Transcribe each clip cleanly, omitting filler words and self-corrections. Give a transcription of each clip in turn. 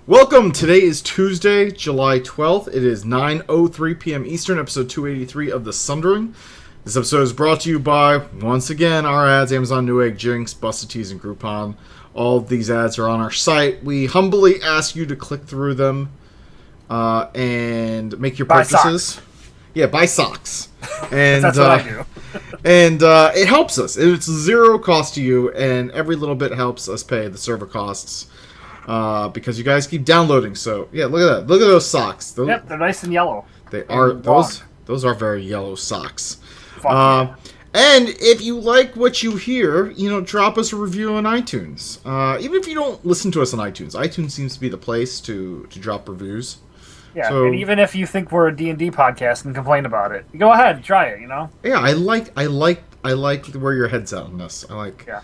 Welcome. Today is Tuesday, July 12th. It is 9:03 p.m. Eastern, episode 283 of the Sundering. This episode is brought to you by, once again, our ads, Amazon, Newegg, Jinx, Busted Tees, and Groupon. All of these ads are on our site. We humbly ask you to click through them and make your purchases. Buy socks. Yeah, buy socks. And that's what I do. And it helps us. It's zero cost to you, and every little bit helps us pay the server costs. Because you guys keep downloading, so yeah, look at that. Look at those socks. Yep, they're nice and yellow. They are those are very yellow socks. Yeah. And if you like what you hear, drop us a review on iTunes. Even if you don't listen to us on iTunes, iTunes seems to be the place to drop reviews. Yeah, and even if you think we're a D&D podcast and complain about it, go ahead, try it. Yeah, I like where your head's at on this. Yeah.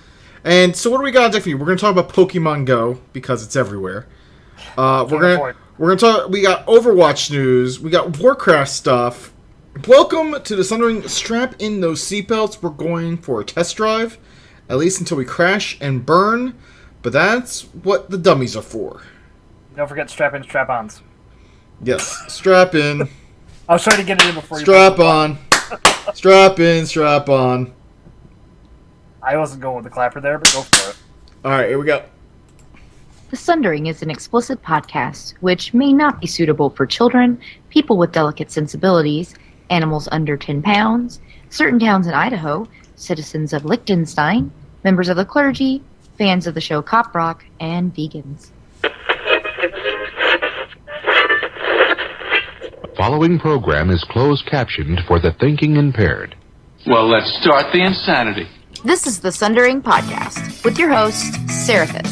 And so what do we got on deck for you? We're going to talk about Pokemon Go because it's everywhere. We're gonna talk. We got Overwatch news. We got Warcraft stuff. Welcome to the Sundering. Strap in those seatbelts. We're going for a test drive, at least until we crash and burn. But that's what the dummies are for. Don't forget strap in, strap ons. Yes, strap in. I was trying to get it in before you. Strap on. Strap in, strap on. I wasn't going with the clapper there, but go for it. All right, here we go. The Sundering is an explicit podcast which may not be suitable for children, people with delicate sensibilities, animals under 10 pounds, certain towns in Idaho, citizens of Liechtenstein, members of the clergy, fans of the show Cop Rock, and vegans. The following program is closed captioned for the thinking impaired. Well, let's start the insanity. This is the Sundering Podcast with your host, Seraphis.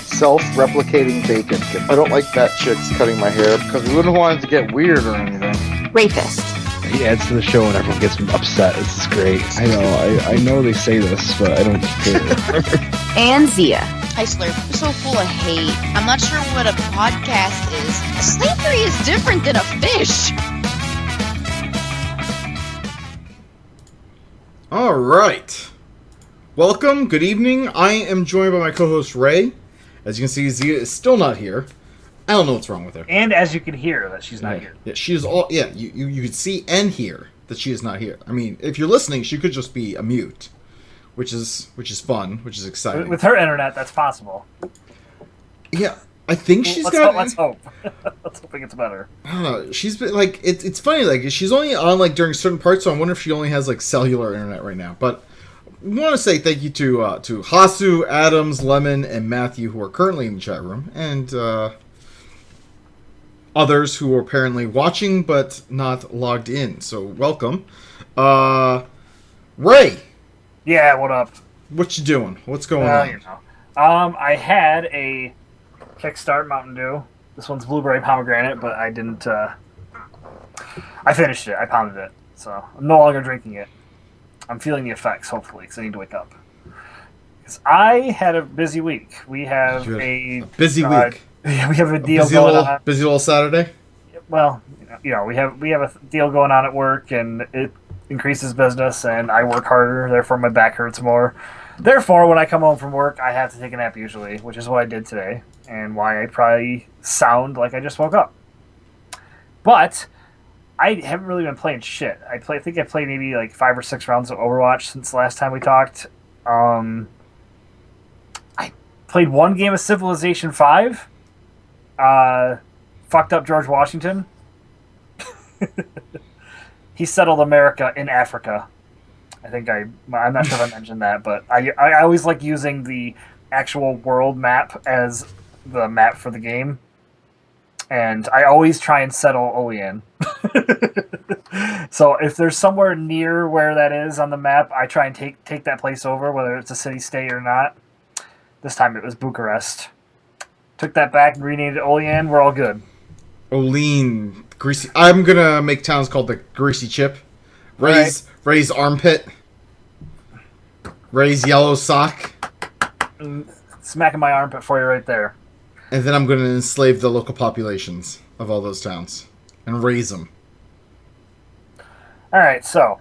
Self-replicating bacon. I don't like that chick's cutting my hair because we wouldn't want it to get weird or anything. Rapist. He adds to the show and everyone gets upset. This is great. I know they say this, but I don't care. And Zia. Hi, Slurp. I'm so full of hate. I'm not sure what a podcast is. Slavery is different than a fish. All right. Welcome. Good evening. I am joined by my co-host Ray. As you can see, Zia is still not here. I don't know what's wrong with her. And as you can hear, that she's not here. Yeah, she is all. Yeah, you could see and hear that she is not here. I mean, if you're listening, she could just be a mute, which is fun, which is exciting. With her internet, that's possible. Yeah, I think Let's hope. Let's hope it gets better. I don't know. She's been like it's funny. Like she's only on like during certain parts, so I wonder if she only has like cellular internet right now. But we want to say thank you to Hasu, Adams, Lemon, and Matthew, who are currently in the chat room, and others who are apparently watching but not logged in. So welcome, Ray. Yeah, what up? What you doing? What's going on? I had a Kickstart Mountain Dew. This one's blueberry pomegranate, but I didn't. I finished it. I pounded it, so I'm no longer drinking it. I'm feeling the effects, hopefully, because I need to wake up. Because I had a busy week. We have a busy week. We have a deal going on. Busy little Saturday. Well, we have a deal going on at work, and it increases business, and I work harder. Therefore, my back hurts more. Therefore, when I come home from work, I have to take a nap usually, which is what I did today, and why I probably sound like I just woke up. But I haven't really been playing shit. I think I played maybe like 5 or 6 rounds of Overwatch since the last time we talked. I played one game of Civilization 5. Fucked up George Washington. He settled America in Africa. I'm not sure if I mentioned that, but I always like using the actual world map as the map for the game. And I always try and settle Olean. So if there's somewhere near where that is on the map, I try and take that place over, whether it's a city-state or not. This time it was Bucharest. Took that back and renamed it Olean. We're all good. Olean. Greasy. I'm going to make towns called the Greasy Chip. Ray's Armpit. Ray's Yellow Sock. Smacking my armpit for you right there. And then I'm going to enslave the local populations of all those towns and raise them. All right, so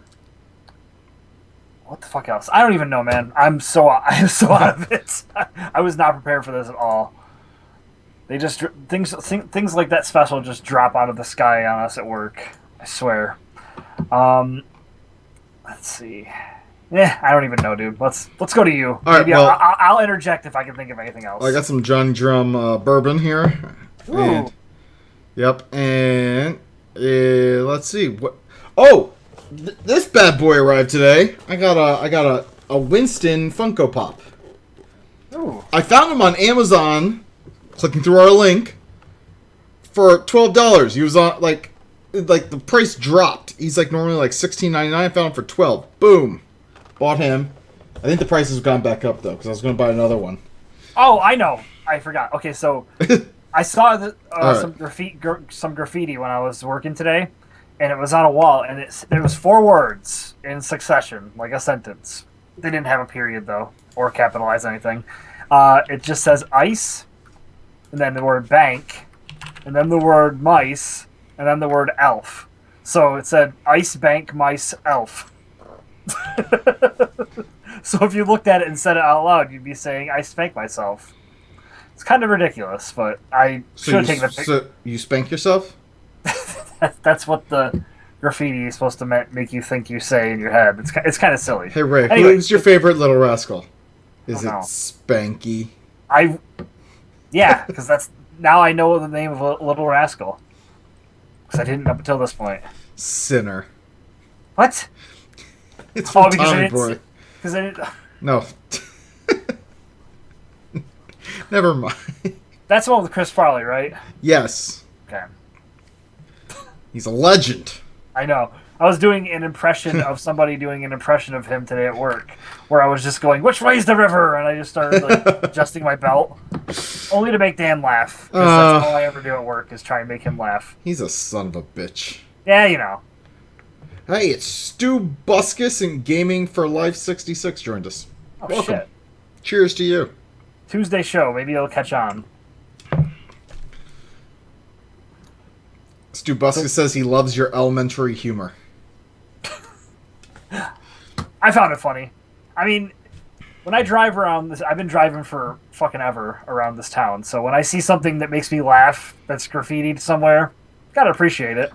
what the fuck else? I don't even know, man. I'm so out of it. I was not prepared for this at all. They just things like that special just drop out of the sky on us at work. I swear. Let's see. I don't even know, dude. Let's go to you. All right, Maybe well, I'll interject if I can think of anything else. I got some Johnny Drum bourbon here. Ooh. And, yep, and let's see what. Oh, this bad boy arrived today. I got a Winston Funko Pop. Ooh. I found him on Amazon. Clicking through our link for $12. He was on like the price dropped. He's like normally like $16.99. I found him for $12. Boom, bought him. I think the price has gone back up though because I was going to buy another one. Oh, I know. I forgot. Okay, so I saw some graffiti when I was working today, and it was on a wall, and it was 4 words in succession, like a sentence. They didn't have a period though, or capitalize anything. It just says ice, and then the word bank, and then the word mice, and then the word elf. So it said ice, bank, mice, elf. So if you looked at it and said it out loud, you'd be saying, I spank myself. It's kind of ridiculous, but I should have taken the picture. So you spank yourself? That's what the graffiti is supposed to make you think you say in your head. It's kind of silly. Hey, Ray, anyway, who's your favorite Little Rascal? Is it know. Spanky? Yeah, because now I know the name of Little Rascal. Because I didn't up until this point. Sinner. What? It's from because Tommy Boy. Because I didn't. No. Never mind. That's the one with Chris Farley, right? Yes. Okay. He's a legend. I know. I was doing an impression of somebody doing an impression of him today at work, where I was just going, "Which way's the river?" And I just started adjusting my belt, only to make Dan laugh. Because that's all I ever do at work is try and make him laugh. He's a son of a bitch. Yeah, you know. Hey, it's Stu Buskus and Gaming for Life 66 joined us. Oh, welcome. Shit. Cheers to you. Tuesday show. Maybe it'll catch on. Stu Buskus says he loves your elementary humor. I found it funny. I mean, when I drive around this, I've been driving for fucking ever around this town. So when I see something that makes me laugh, that's graffitied somewhere, gotta appreciate it.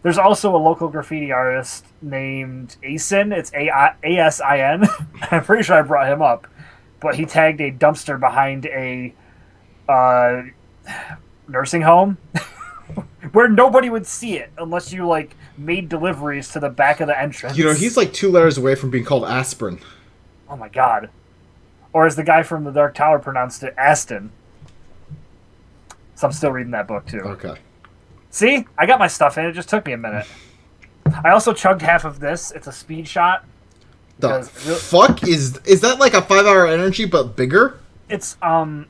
There's also a local graffiti artist named Asin. It's ASIN. I'm pretty sure I brought him up, but he tagged a dumpster behind a nursing home. Where nobody would see it unless you made deliveries to the back of the entrance. You know, he's like 2 letters away from being called aspirin. Oh my god. Or as the guy from the Dark Tower pronounced it, Aston. So I'm still reading that book too. Okay. See? I got my stuff in. It just took me a minute. I also chugged half of this. It's a speed shot. The fuck? Is that like a 5-hour energy but bigger? It's I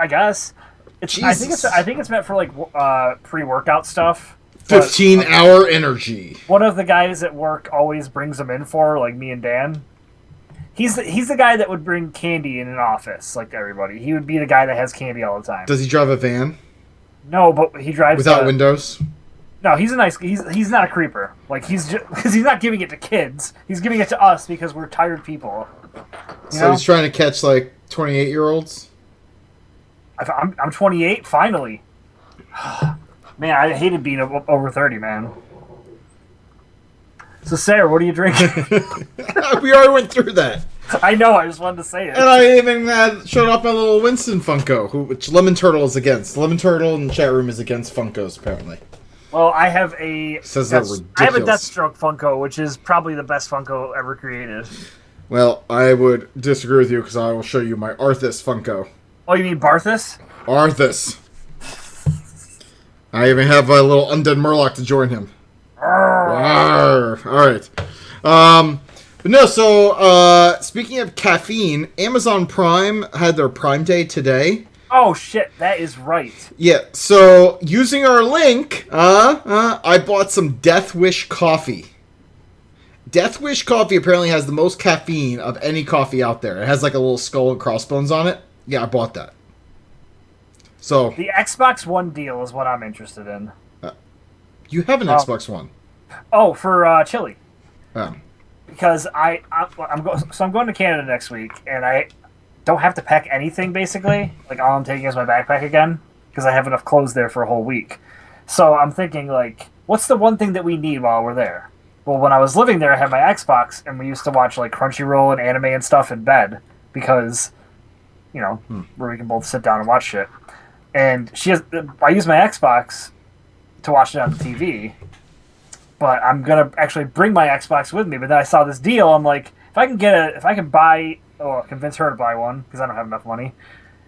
guess. I think it's meant for pre-workout stuff. 15-hour energy. One of the guys at work always brings them in for me and Dan. He's the guy that would bring candy in an office like everybody. He would be the guy that has candy all the time. Does he drive a van? No, but he drives without windows. No, he's he's not a creeper. He's not giving it to kids. He's giving it to us because we're tired people. You know? He's trying to catch 28-year-olds. I'm 28, finally. Man, I hated being over 30, man. So, Sarah, what are you drinking? We already went through that. I know, I just wanted to say it. And I even showed off my little Winston Funko, which Lemon Turtle is against. Lemon Turtle in the chat room is against Funkos, apparently. Well, I have a Deathstroke Funko, which is probably the best Funko ever created. Well, I would disagree with you because I will show you my Arthas Funko. Oh, you mean Barthas? Arthas. I even have a little undead Murloc to join him. Alright. But no, so, speaking of caffeine, Amazon Prime had their Prime Day today. Oh, shit, that is right. Yeah, so, using our link, I bought some Death Wish coffee. Death Wish coffee apparently has the most caffeine of any coffee out there. It has a little skull and crossbones on it. Yeah, I bought that. So the Xbox One deal is what I'm interested in. You have an Xbox One. Oh, for Chile. Oh. Because I'm going to Canada next week, and I don't have to pack anything, basically. Like, all I'm taking is my backpack again, because I have enough clothes there for a whole week. So I'm thinking, like, what's the one thing that we need while we're there? Well, when I was living there, I had my Xbox, and we used to watch, like, Crunchyroll and anime and stuff in bed, because, you know, where we can both sit down and watch shit. And I use my Xbox to watch it on the TV, but I'm gonna actually bring my Xbox with me. But then I saw this deal. I'm like, if I can convince her to buy one because I don't have enough money,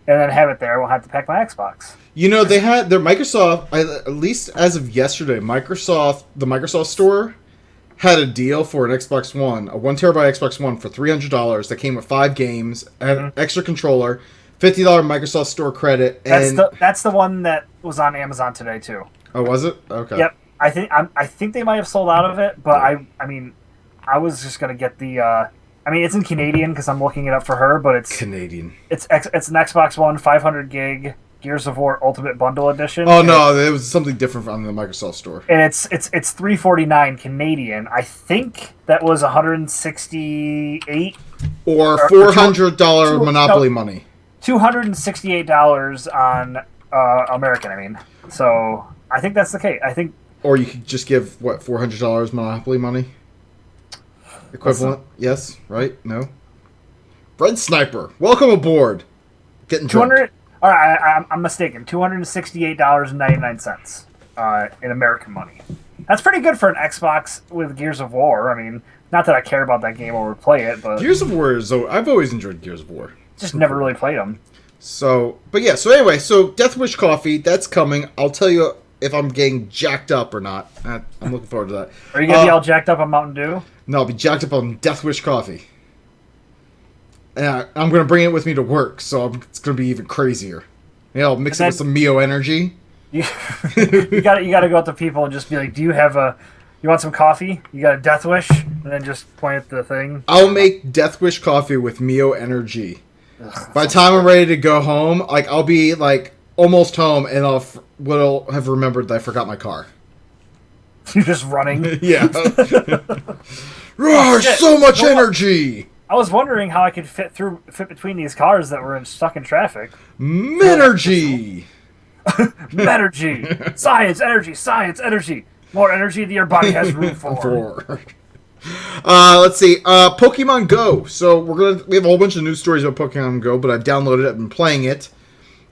and then have it there, I won't have to pack my Xbox. You know, they had their Microsoft, at least as of yesterday, the Microsoft store had a deal for an Xbox One, a 1 terabyte Xbox One for $300 that came with 5 games, an extra controller, $50 Microsoft Store credit, and that's the one that was on Amazon today too. Oh, was it? Okay. Yep. I think they might have sold out of it, but I mean, I was just gonna get the. It's in Canadian because I'm looking it up for her, but it's Canadian. It's an Xbox One 500 gig Gears of War Ultimate Bundle Edition. Oh no, it was something different on the Microsoft Store. And it's $349 Canadian. I think that was $168 or $400 Monopoly money. $268 on American. I mean, so I think that's the case. I think. Or you could just give $400 Monopoly money equivalent. Yes, right? No. Red Sniper, welcome aboard. Getting drunk. All right, I'm mistaken. $268.99 in American money. That's pretty good for an Xbox with Gears of War. I mean, not that I care about that game or would play it, but Gears of War I've always enjoyed Gears of War. Just never really played them. So anyway, Death Wish Coffee, that's coming. I'll tell you if I'm getting jacked up or not. I'm looking forward to that. Are you gonna be all jacked up on Mountain Dew? No, I'll be jacked up on Death Wish Coffee. And I'm going to bring it with me to work, so it's going to be even crazier. Yeah, I'll mix it with some Mio Energy. You got to go up to people and just be like, you want some coffee? You got a Death Wish? And then just point at the thing. I'll make Death Wish Coffee with Mio Energy. By the time I'm ready to go home, like I'll be like almost home, and I'll have remembered that I forgot my car. You're just running. Yeah. So much energy. I was wondering how I could fit between these cars that were stuck in traffic. Menergy. Menergy. Science, energy. More energy than your body has room for. Let's see. Pokemon Go. So we have a whole bunch of news stories about Pokemon Go, but I've downloaded it. I've been playing it.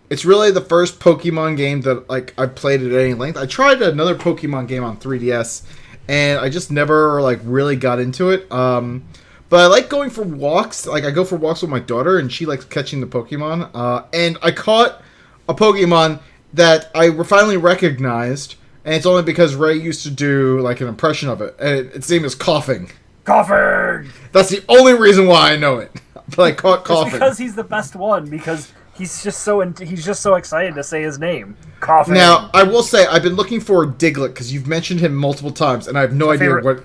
It's really the first Pokemon game that I've played at any length. I tried another Pokemon game on 3DS, and I just never really got into it. But I like going for walks. Like, I go for walks with my daughter, and she likes catching the Pokemon. And I caught a Pokemon that I finally recognized, and it's only because Ray used to do, an impression of it. And its name is Coughing. Coughing! That's the only reason why I know it. But I caught Coughing. It's because he's the best one, because he's just so excited to say his name. Coughing. Now, I will say, I've been looking for Diglett, because you've mentioned him multiple times, and I have no idea what...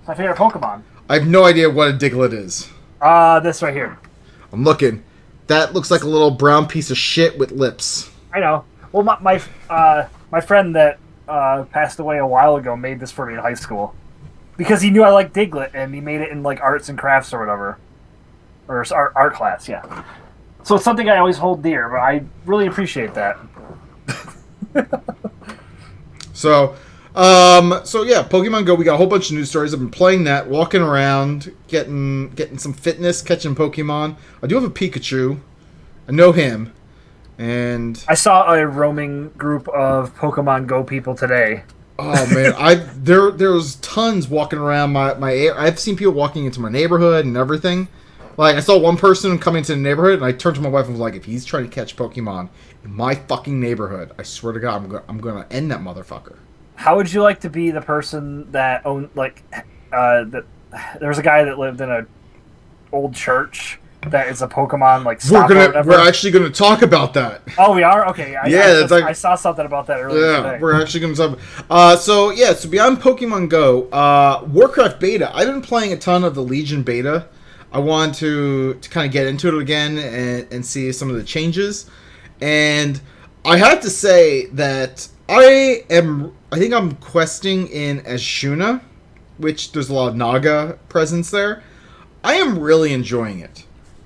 My favorite Pokemon. I have no idea what a Diglett is. This right here. I'm looking. That looks like a little brown piece of shit with lips. I know. Well, my friend that passed away a while ago made this for me in high school. Because he knew I liked Diglett, and he made it in, arts and crafts or whatever. Or art class, yeah. So it's something I always hold dear, but I really appreciate that. So yeah, Pokemon Go, we got a whole bunch of news stories. I've been playing that, walking around, getting some fitness, catching Pokemon. I do have a Pikachu. I know him. And I saw a roaming group of Pokemon Go people today. Oh man, there's tons walking around my I've seen people walking into my neighborhood and everything. Like, I saw one person coming to the neighborhood, and I turned to my wife and was like, if he's trying to catch Pokemon in my fucking neighborhood, I swear to God, I'm gonna end that motherfucker. How would you like to be the person that owned, there was a guy that lived in a old church that is a Pokemon, stop or whatever. We're actually gonna talk about that. Oh, we are? Okay. I saw something about that earlier today. We're actually gonna talk. So beyond Pokemon Go, Warcraft beta. I've been playing a ton of the Legion beta. I wanted to kind of get into it again and see some of the changes. And I have to say that I think I'm questing in as Shuna, which there's a lot of Naga presence there. I am really enjoying it.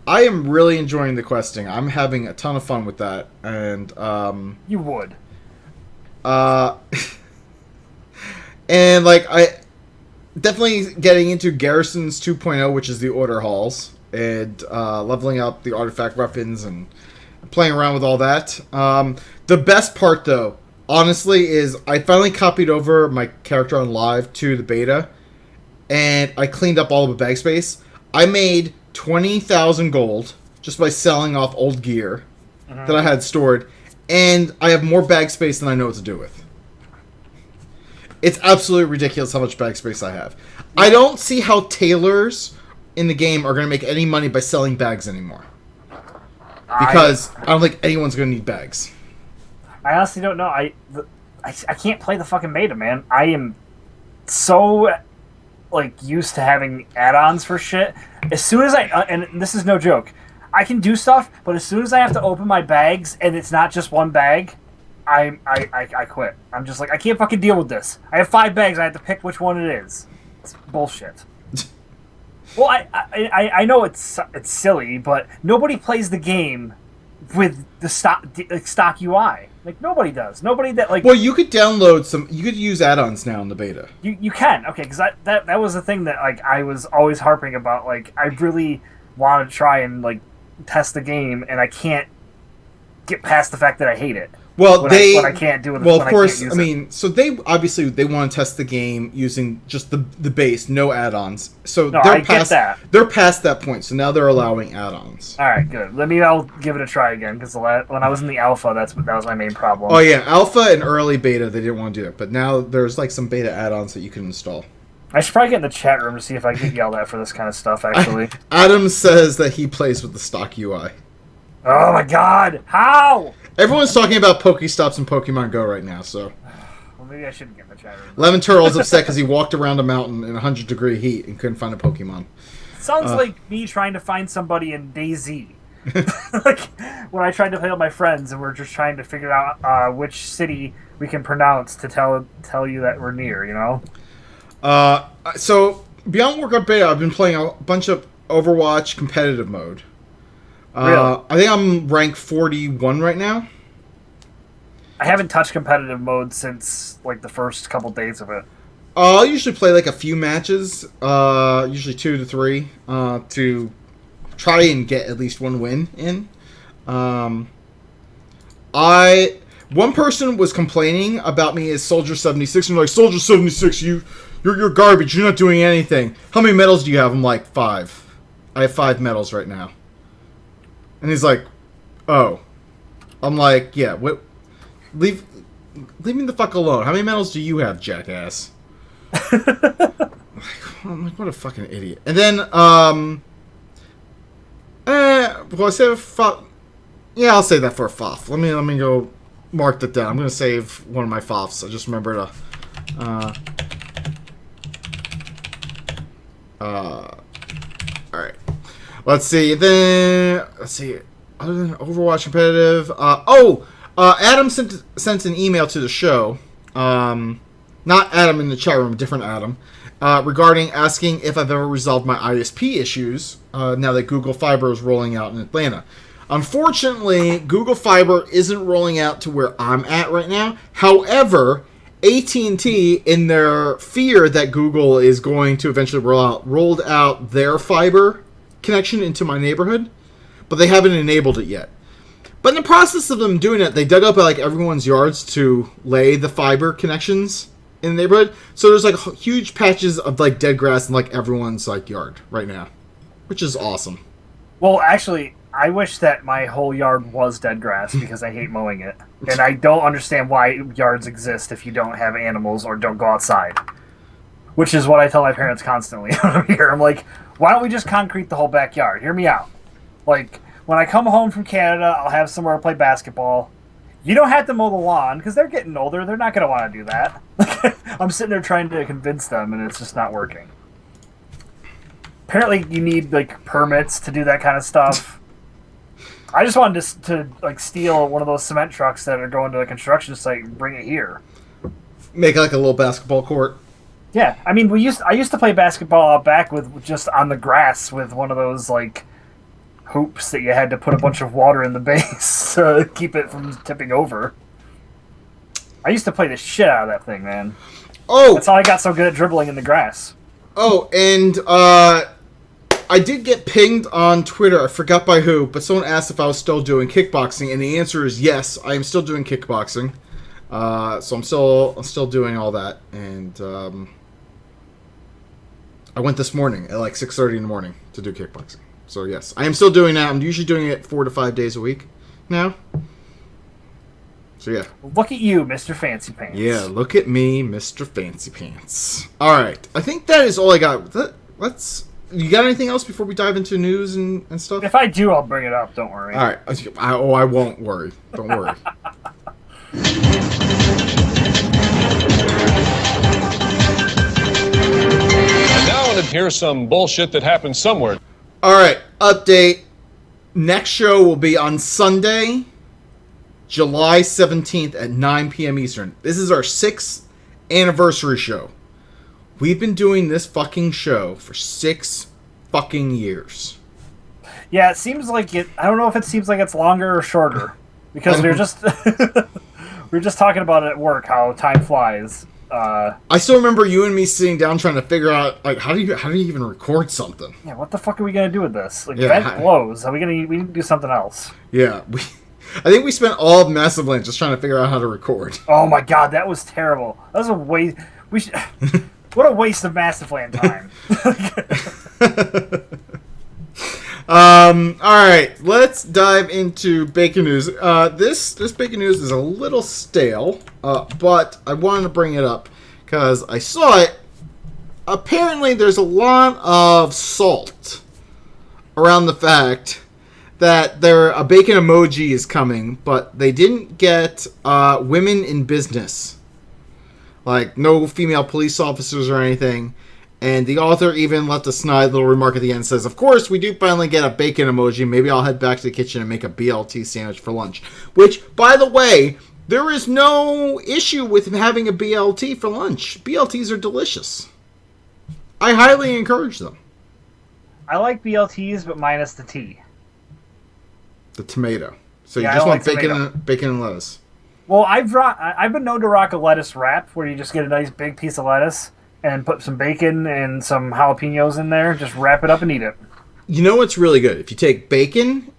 I am really enjoying the questing. I'm having a ton of fun with that, and You would. and like I definitely getting into Garrisons 2.0, which is the order halls, and leveling up the artifact weapons and playing around with all that. The best part, though, honestly, is I finally copied over my character on live to the beta, and I cleaned up all of the bag space. I made 20,000 gold just by selling off old gear that I had stored, and I have more bag space than I know what to do with. It's absolutely ridiculous how much bag space I have. I don't see how tailors in the game are going to make any money by selling bags anymore. Because I don't think anyone's going to need bags. I honestly don't know. I can't play the fucking beta, man. I am so used to having add-ons for shit. As soon as and this is no joke, I can do stuff, but as soon as I have to open my bags and it's not just one bag, I quit. I'm just like, I can't fucking deal with this. I have 5 bags. I have to pick which one it is. It's bullshit. Well, I know it's silly, but nobody plays the game with the stock UI. Like, nobody does. Nobody that Well, you could download some. You could use add-ons now in the beta. You can, okay, because that was the thing that I was always harping about. Like, I really want to try and test the game, and I can't get past the fact that I hate it. Well, what I can't do with well, of course. I mean, so they obviously want to test the game using just the base, no add-ons. So no, they're past that. They're past that point. So now they're allowing add-ons. All right, good. I'll give it a try again because when I was in the alpha, that was my main problem. Oh yeah, alpha and early beta, they didn't want to do it, but now there's some beta add-ons that you can install. I should probably get in the chat room to see if I can get yelled at for this kind of stuff. Actually, Adam says that he plays with the stock UI. Oh my god! How? Everyone's talking about Pokestops and Pokemon Go right now, so... Well, maybe I shouldn't get in the chat room. Lemon Turtle's upset because he walked around a mountain in 100-degree heat and couldn't find a Pokemon. Sounds like me trying to find somebody in DayZ. When I tried to play with my friends and we're just trying to figure out which city we can pronounce to tell you that we're near, you know? So, beyond Warcraft Beta, I've been playing a bunch of Overwatch competitive mode. Really? I think I'm rank 41 right now. I haven't touched competitive mode since the first couple days of it. I'll usually play a few matches, usually 2 to 3, to try and get at least one win in. One person was complaining about me as Soldier 76, and they're like, Soldier 76, you're garbage. You're not doing anything. How many medals do you have? I'm like, 5. I have 5 medals right now. And he's like, oh. I'm like, yeah, what? Leave me the fuck alone. How many medals do you have, jackass? I'm like, what a fucking idiot. And then, well, I save yeah, I'll save that for a FOF. Let me go mark that down. I'm gonna save one of my FOFs. I just remember to, alright. Let's see. Other than Overwatch competitive, Adam sent an email to the show. Not Adam in the chat room, different Adam, regarding asking if I've ever resolved my ISP issues now that Google Fiber is rolling out in Atlanta. Unfortunately, Google Fiber isn't rolling out to where I'm at right now. However, AT&T, in their fear that Google is going to eventually rolled out their fiber connection into my neighborhood, but they haven't enabled it yet. But in the process of them doing it, they dug up everyone's yards to lay the fiber connections in the neighborhood. So there's huge patches of dead grass in everyone's yard right now, which is awesome. Well, actually, I wish that my whole yard was dead grass because I hate mowing it. And I don't understand why yards exist if you don't have animals or don't go outside. Which is what I tell my parents constantly when I'm here. I'm like, why don't we just concrete the whole backyard? Hear me out. When I come home from Canada, I'll have somewhere to play basketball. You don't have to mow the lawn because they're getting older. They're not going to want to do that. I'm sitting there trying to convince them, and it's just not working. Apparently, you need permits to do that kind of stuff. I just wanted to steal one of those cement trucks that are going to the construction site and bring it here. Make a little basketball court. Yeah, I mean, I used to play basketball out back with just on the grass with one of those hoops that you had to put a bunch of water in the base to keep it from tipping over. I used to play the shit out of that thing, man. Oh! That's how I got so good at dribbling in the grass. Oh, and I did get pinged on Twitter. I forgot by who, but someone asked if I was still doing kickboxing, and the answer is yes. I am still doing kickboxing. So I'm still doing all that, and I went this morning at like 6:30 in the morning to do kickboxing. So yes, I am still doing that. I'm usually doing it 4 to 5 days a week now. So yeah. Look at you, Mr. Fancy Pants. Yeah, look at me, Mr. Fancy Pants. All right, I think that is all I got. You got anything else before we dive into news and stuff? If I do, I'll bring it up. Don't worry. All right. I won't worry. Don't worry. And now here's some bullshit that happened somewhere. All right. Update. Next show will be on Sunday, July 17th at 9 p.m. Eastern. This is our 6th anniversary show. We've been doing this fucking show for 6 fucking years. Yeah, it seems like it. I don't know if it seems like it's longer or shorter, because we were just talking about it at work how time flies. I still remember you and me sitting down trying to figure out like how do you even record something? Yeah, what the fuck are we gonna do with this? Like, vent blows. Are we need to do something else? Yeah, I think we spent all of Massive Land just trying to figure out how to record. Oh my god, that was terrible. That was a waste. What a waste of Massive Land time. Alright, let's dive into Bacon News. This Bacon News is a little stale, but I wanted to bring it up because I saw it. Apparently there's a lot of salt around the fact that a bacon emoji is coming, but they didn't get women in business. Like, no female police officers or anything. And the author even left a snide little remark at the end. Says, of course, we do finally get a bacon emoji. Maybe I'll head back to the kitchen and make a BLT sandwich for lunch. Which, by the way, there is no issue with having a BLT for lunch. BLTs are delicious. I highly encourage them. I like BLTs, but minus the T. The tomato. So yeah, you just want like bacon and lettuce. Well, I've been known to rock a lettuce wrap, where you just get a nice big piece of lettuce and put some bacon and some jalapenos in there. Just wrap it up and eat it. You know what's really good? If you take bacon,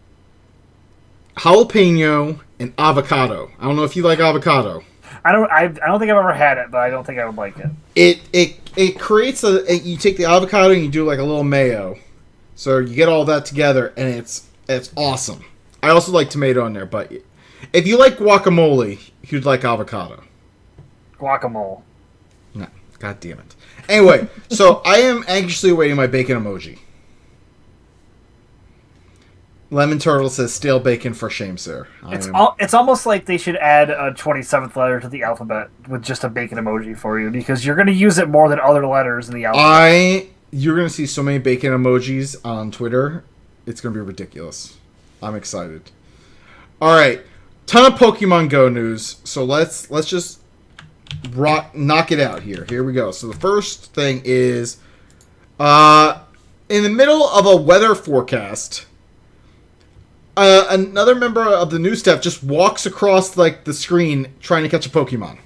jalapeno, and avocado. I don't know if you like avocado. I don't think I've ever had it, but I don't think I would like it. It creates you take the avocado and you do like a little mayo. So you get all that together and it's awesome. I also like tomato in there, but if you like guacamole, you'd like avocado. Guacamole. No, god damn it. Anyway, so I am anxiously awaiting my bacon emoji. Lemon Turtle says stale bacon for shame, sir. It's almost like they should add a 27th letter to the alphabet with just a bacon emoji for you, because you're going to use it more than other letters in the alphabet. You're going to see so many bacon emojis on Twitter. It's going to be ridiculous. I'm excited. All right. Ton of Pokemon Go news. So let's just knock it out here. Here we go. So the first thing is in the middle of a weather forecast, another member of the news staff just walks across like the screen trying to catch a Pokemon.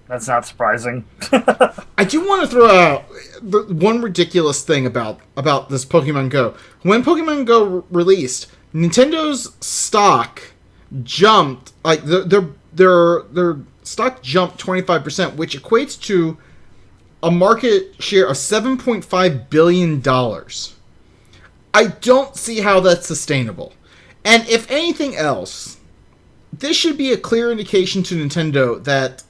That's not surprising. I do want to throw out one ridiculous thing about this Pokemon Go. When Pokemon Go released, Nintendo's stock jumped, like their stock jumped 25%, which equates to a market share of $7.5 billion. I don't see how that's sustainable. And if anything else, this should be a clear indication to Nintendo that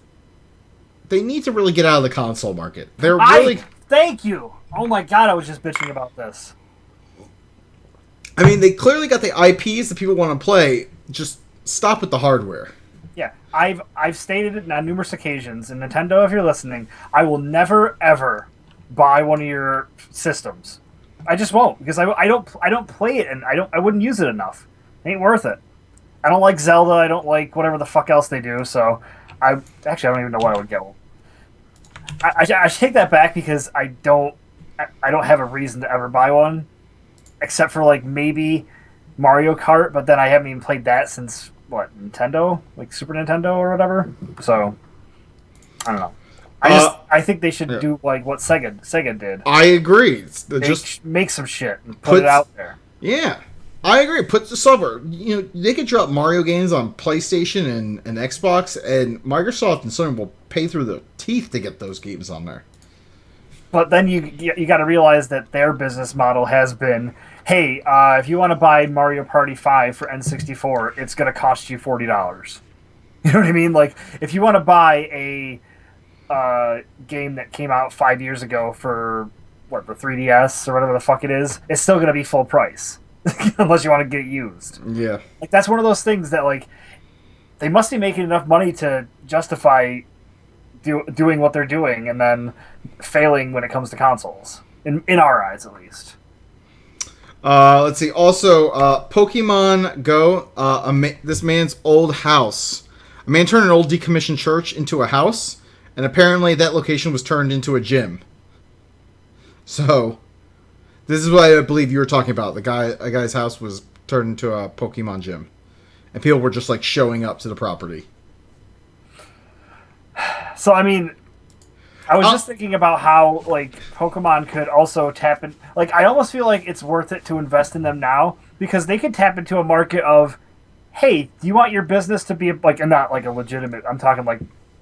they need to really get out of the console market. Thank you. Oh my god, I was just bitching about this. I mean, they clearly got the IPs that people want to play. Just stop with the hardware. Yeah, I've stated it on numerous occasions, and Nintendo, if you're listening, I will never ever buy one of your systems. I just won't, because I don't play it, and I wouldn't use it enough. It ain't worth it. I don't like Zelda. I don't like whatever the fuck else they do. So I don't even know why I would get one. I take that back, because I don't have a reason to ever buy one. except for like maybe Mario Kart, but then I haven't even played that since Nintendo, like Super Nintendo or whatever. So I don't know. I think they should do like what Sega did. I agree. Just make some shit and put it out there. Yeah, I agree. Put the software. They could drop Mario games on PlayStation and Xbox, and Microsoft and Sony will pay through the teeth to get those games on there. But then you got to realize that their business model has been, hey, if you want to buy Mario Party 5 for N64, it's going to cost you $40. You know what I mean? Like, if you want to buy a game that came out 5 years ago for, the 3DS or whatever the fuck it is, it's still going to be full price. Unless you want to get it used. Yeah. Like, that's one of those things that, like, they must be making enough money to justify doing what they're doing and then failing when it comes to consoles. In our eyes, at least. Let's see. Also, Pokemon Go, this man's old house. A man turned an old decommissioned church into a house, and apparently that location was turned into a gym. So, this is what I believe you were talking about. A guy's house was turned into a Pokemon gym. And people were just, like, showing up to the property. So, I mean, I was just thinking about how, like, Pokemon could also tap in. Like, I almost feel like it's worth it to invest in them now because they could tap into a market of, hey, do you want your business to be, like, and not, like, a legitimate, I'm talking, like,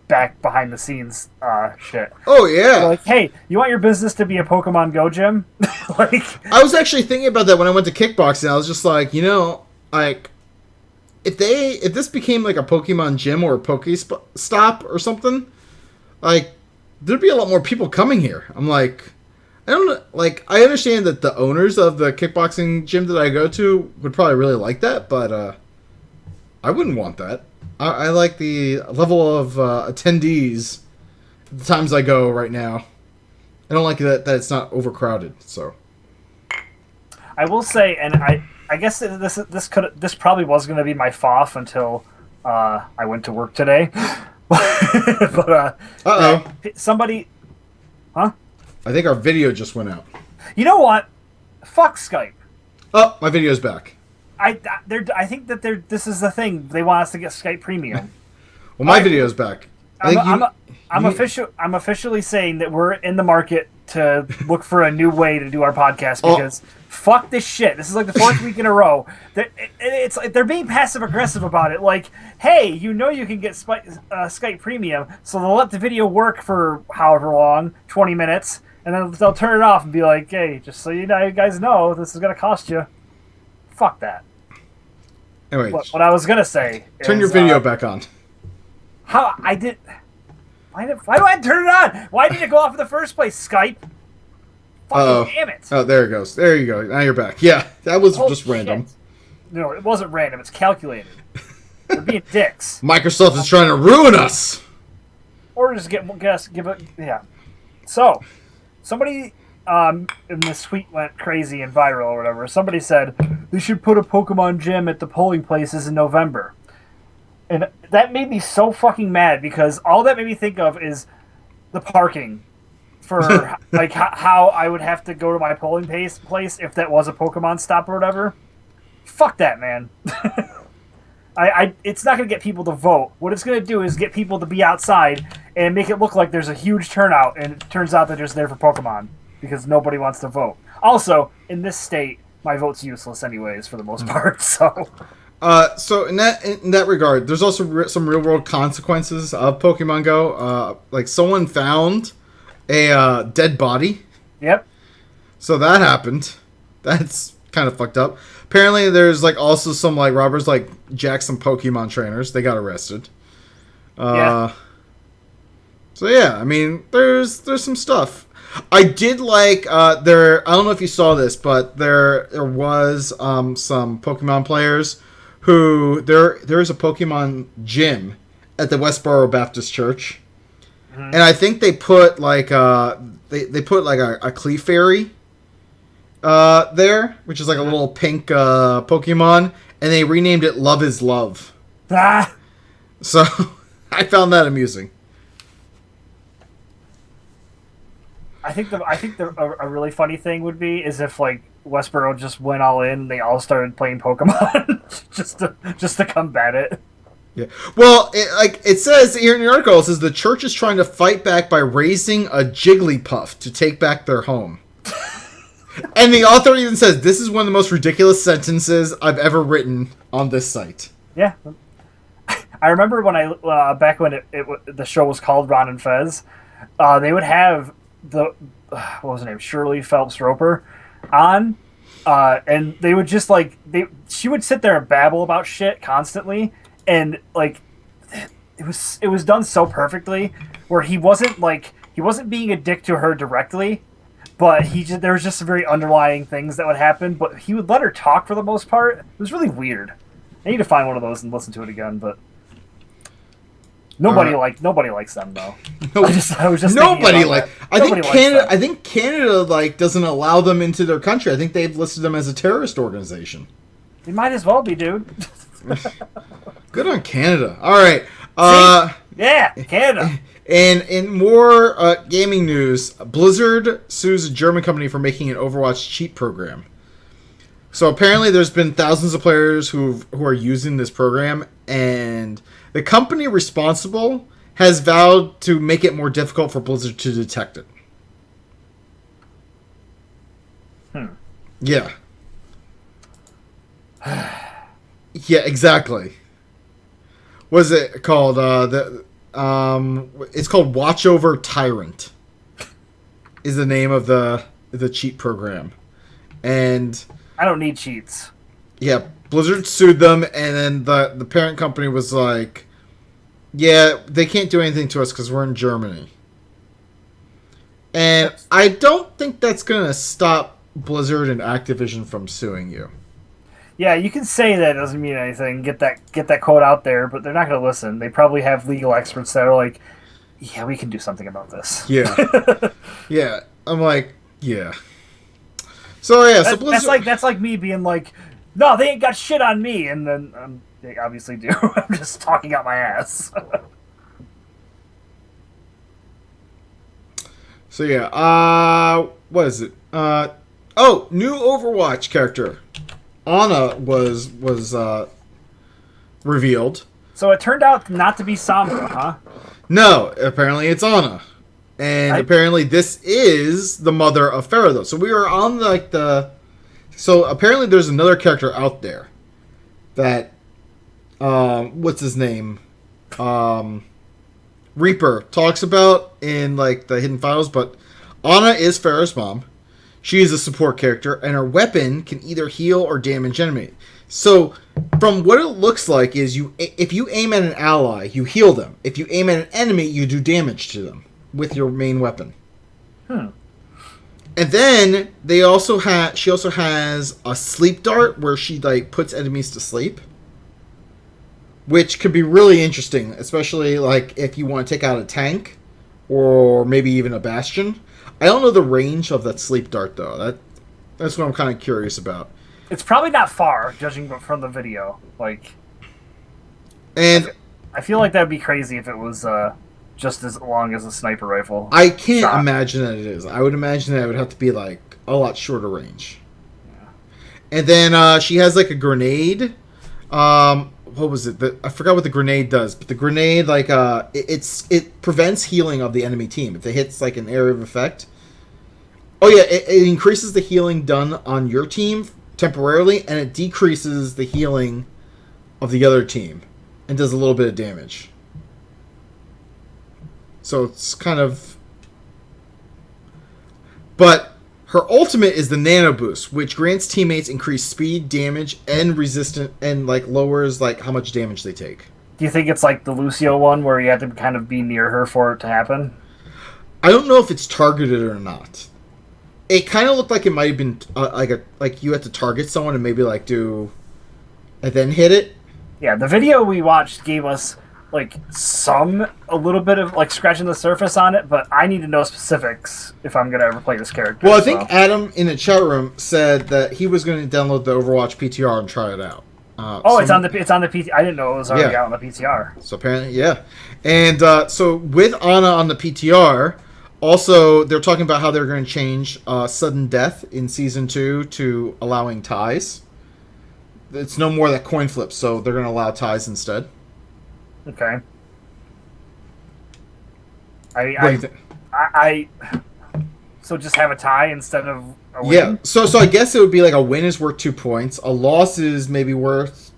back behind the scenes shit. Oh, yeah. So, like, hey, you want your business to be a Pokemon Go gym? Like, I was actually thinking about that when I went to kickboxing. I was just like, like, if this became, like, a Pokemon gym or a Pokestop or something, like, there'd be a lot more people coming here. I'm like, I don't know, like, I understand that the owners of the kickboxing gym that I go to would probably really like that, but I wouldn't want that. I like the level of attendees at the times I go right now. I don't like that it's not overcrowded. So I will say, and I guess this probably was going to be my FOF until I went to work today. But somebody, huh? I think our video just went out. You know what? Fuck Skype. Oh, my video's back. I think that this is the thing. They want us to get Skype Premium. Well, my video's back. I'm officially saying that we're in the market to look for a new way to do our podcast because fuck this shit. This is like the fourth week in a row. It's like they're being passive aggressive about it. Like, hey, you can get Skype Premium, so they'll let the video work for however long, 20 minutes, and then they'll turn it off and be like, hey, just so you guys know, this is gonna cost you. Fuck that. Anyway, what I was gonna say. Turn your video back on. How I did. Why do I turn it on? Why did it go off in the first place, Skype? Fucking damn it. Oh, there it goes. There you go. Now you're back. Yeah, that was just random. No, it wasn't random. It's calculated. They're being dicks. Microsoft is trying to ruin us. Or just give it. Yeah. So, somebody in this tweet went crazy and viral or whatever. Somebody said they should put a Pokemon gym at the polling places in November. And that made me so fucking mad because all that made me think of is the parking for like how I would have to go to my polling place if that was a Pokemon stop or whatever. Fuck that, man. It's not going to get people to vote. What it's going to do is get people to be outside and make it look like there's a huge turnout, and it turns out they're just there for Pokemon because nobody wants to vote. Also, in this state, my vote's useless anyways for the most part, so... So in that regard, there's also some real world consequences of Pokemon Go. Like someone found a dead body. Yep. So that happened. That's kind of fucked up. Apparently, there's like also some like robbers like jacked some Pokemon trainers. They got arrested. Yeah. So yeah, I mean, there's some stuff. I did like there. I don't know if you saw this, but there was some Pokemon players. Who there is a Pokemon gym at the Westboro Baptist Church, and I think they put like they put like a Clefairy there, which is like a little pink Pokemon, and they renamed it Love is Love. Ah. So I found that amusing. I think a really funny thing would be is if like Westboro just went all in. They all started playing Pokemon just to combat it. Yeah. Well, it says here in the article, it says the church is trying to fight back by raising a Jigglypuff to take back their home. And the author even says, this is one of the most ridiculous sentences I've ever written on this site. Yeah. I remember when back when the show was called Ron and Fez, they would have what was her name? Shirley Phelps Roper on, and they would just she would sit there and babble about shit constantly, and it was done so perfectly where he wasn't being a dick to her directly, but there was just some very underlying things that would happen, but he would let her talk for the most part. It was really weird. I need to find one of those and listen to it again, but nobody likes them though. I was just nobody likes Canada. them. I think Canada doesn't allow them into their country. I think they've listed them as a terrorist organization. They might as well be, dude. Good on Canada. All right. Yeah, Canada. And in more gaming news, Blizzard sues a German company for making an Overwatch cheat program. So apparently there's been thousands of players who are using this program, and the company responsible has vowed to make it more difficult for Blizzard to detect it. Yeah. Yeah, exactly. What is it called? It's called Watch Over Tyrant. Is the name of the cheat program, and I don't need cheats. Yeah, Blizzard sued them, and then the parent company was like, "Yeah, they can't do anything to us because we're in Germany." And I don't think that's gonna stop Blizzard and Activision from suing you. Yeah, you can say that, it doesn't mean anything. Get that quote out there, but they're not going to listen. They probably have legal experts that are like, "Yeah, we can do something about this." Yeah, yeah. I'm like, yeah. So yeah, so Blizzard. That's like me being like, "No, they ain't got shit on me," and then they obviously do. I'm just talking out my ass. So yeah, what is it? New Overwatch character. Ana was revealed. So it turned out not to be Sombra, huh? No, apparently it's Ana. And apparently this is the mother of Pharah, so we are on so apparently there's another character out there that what's his name? Reaper talks about in the Hidden Files, but Ana is Pharah's mom. She is a support character, and her weapon can either heal or damage enemy. So, from what it looks like is if you aim at an ally, you heal them. If you aim at an enemy, you do damage to them with your main weapon. And then she also has a sleep dart where she puts enemies to sleep, which could be really interesting, especially if you want to take out a tank or maybe even a bastion. I don't know the range of that sleep dart, though. That's what I'm kind of curious about. It's probably not far, judging from the video. And I feel like that'd be crazy if it was just as long as a sniper rifle. I can't imagine that it is. I would imagine that it would have to be a lot shorter range. Yeah. And then she has a grenade. What was it? I forgot what the grenade does, but the grenade it prevents healing of the enemy team if it hits an area of effect. Oh yeah, it increases the healing done on your team temporarily, and it decreases the healing of the other team, and does a little bit of damage. So it's kind of, but her ultimate is the Nano Boost, which grants teammates increased speed, damage, and resistance, and lowers how much damage they take. Do you think it's like the Lucio one, where you have to kind of be near her for it to happen? I don't know if it's targeted or not. It kind of looked like it might have been you had to target someone and maybe do, and then hit it. Yeah, the video we watched gave us a little bit of scratching the surface on it, but I need to know specifics if I'm gonna ever play this character. Well, I think Adam in the chat room said that he was going to download the Overwatch PTR and try it out. It's on the PT. I didn't know it was already out on the PTR. So apparently, yeah. And so with Ana on the PTR, Also, they're talking about how they're going to change sudden death in Season 2 to allowing ties. It's no more that coin flip, so they're going to allow ties instead. Okay. What do you think? So just have a tie instead of a win? Yeah, so I guess it would be like a win is worth 2 points, a loss is maybe worth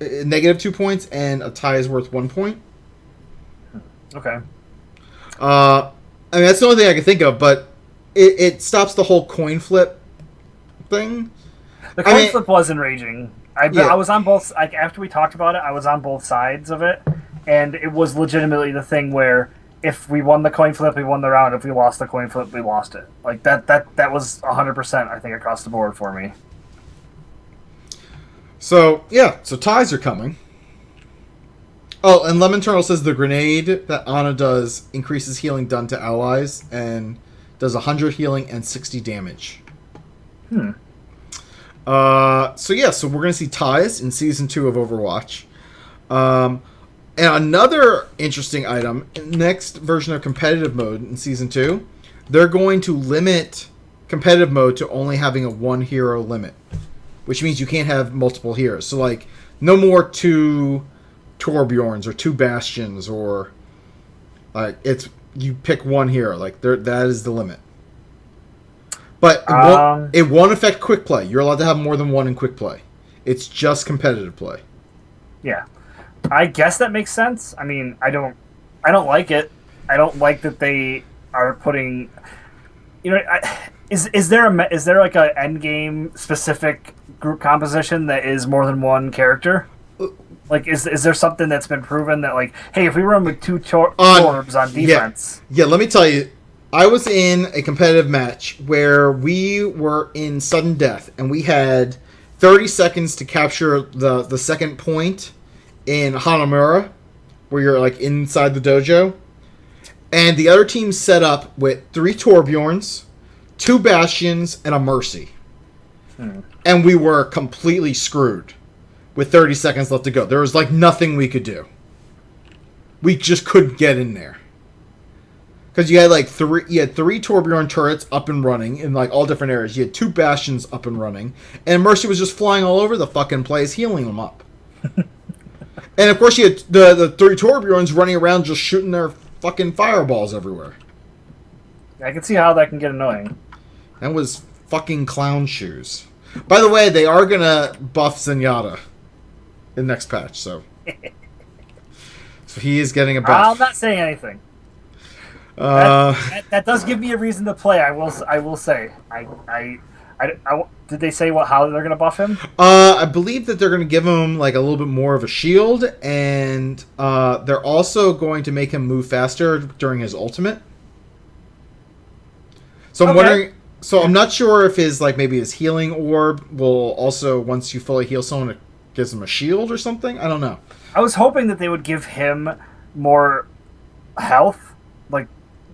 negative 2 points, and a tie is worth 1 point. Okay. I mean, that's the only thing I can think of, but it stops the whole coin flip thing. The coin flip was enraging. I was on both. Like, after we talked about it, I was on both sides of it, and it was legitimately the thing where if we won the coin flip, we won the round. If we lost the coin flip, we lost it. Like that was 100%. I think across the board for me. So ties are coming. Oh, and Lemon Turtle says the grenade that Ana does increases healing done to allies and does 100 healing and 60 damage. So we're going to see ties in Season 2 of Overwatch. And another interesting item, next version of competitive mode in Season 2, they're going to limit competitive mode to only having a 1 hero limit, which means you can't have multiple heroes. So, like, no more 2 Torbjorns or 2 Bastions, or like you pick 1 hero. Like that is the limit. But it won't affect quick play. You're allowed to have more than 1 in quick play. It's just competitive play. Yeah, I guess that makes sense. I mean, I don't like it. I don't like that they are putting. Is there like a end game specific group composition that is more than 1 character? Like, is there something that's been proven that, like, hey, if we run with 2 Torbs on defense... Yeah, let me tell you. I was in a competitive match where we were in sudden death, and we had 30 seconds to capture the second point in Hanamura, where you're, like, inside the dojo. And the other team set up with 3 Torbjorns, 2 Bastions, and a Mercy. And we were completely screwed. With 30 seconds left to go. There was, like, nothing we could do. We just couldn't get in there. Because you had, like, 3 Torbjorn turrets up and running in, like, all different areas. You had 2 Bastions up and running. And Mercy was just flying all over the fucking place, healing them up. And, of course, you had the 3 Torbjorns running around just shooting their fucking fireballs everywhere. I can see how that can get annoying. That was fucking clown shoes. By the way, they are going to buff Zenyatta in the next patch, so he is getting a buff. I'm not saying anything. That does give me a reason to play. I will say. Did they say how they're going to buff him? I believe that they're going to give him like a little bit more of a shield, and they're also going to make him move faster during his ultimate. So I'm wondering. So I'm not sure if maybe his healing orb will also, once you fully heal someone, it gives him a shield or something. I don't know. I was hoping that they would give him more health, like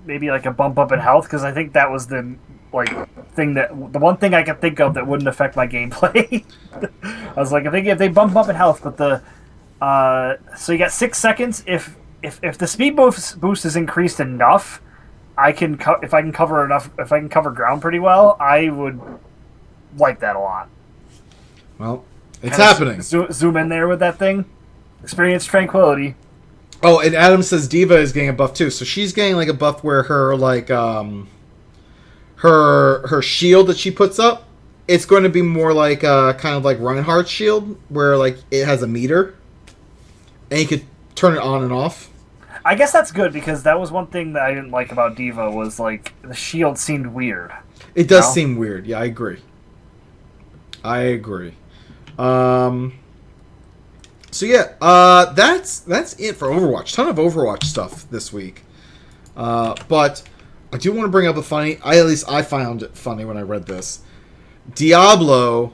maybe like a bump up in health, because I think that was the the one thing I could think of that wouldn't affect my gameplay. I was like, if they bump up in health, but so you got 6 seconds. If the speed boost is increased enough. If I can cover ground pretty well, I would like that a lot. Well, it's happening. Zoom in there with that thing. Experience tranquility. Oh, and Adam says Diva is getting a buff too. So she's getting like a buff where her her shield that she puts up, it's going to be more like kind of like Reinhardt's shield, where like it has a meter, and you could turn it on and off. I guess that's good, because that was one thing that I didn't like about Diva was, like, the shield seemed weird. It does seem weird. Yeah, I agree. So yeah, that's it for Overwatch. Ton of Overwatch stuff this week. But I do want to bring up at least I found it funny when I read this. Diablo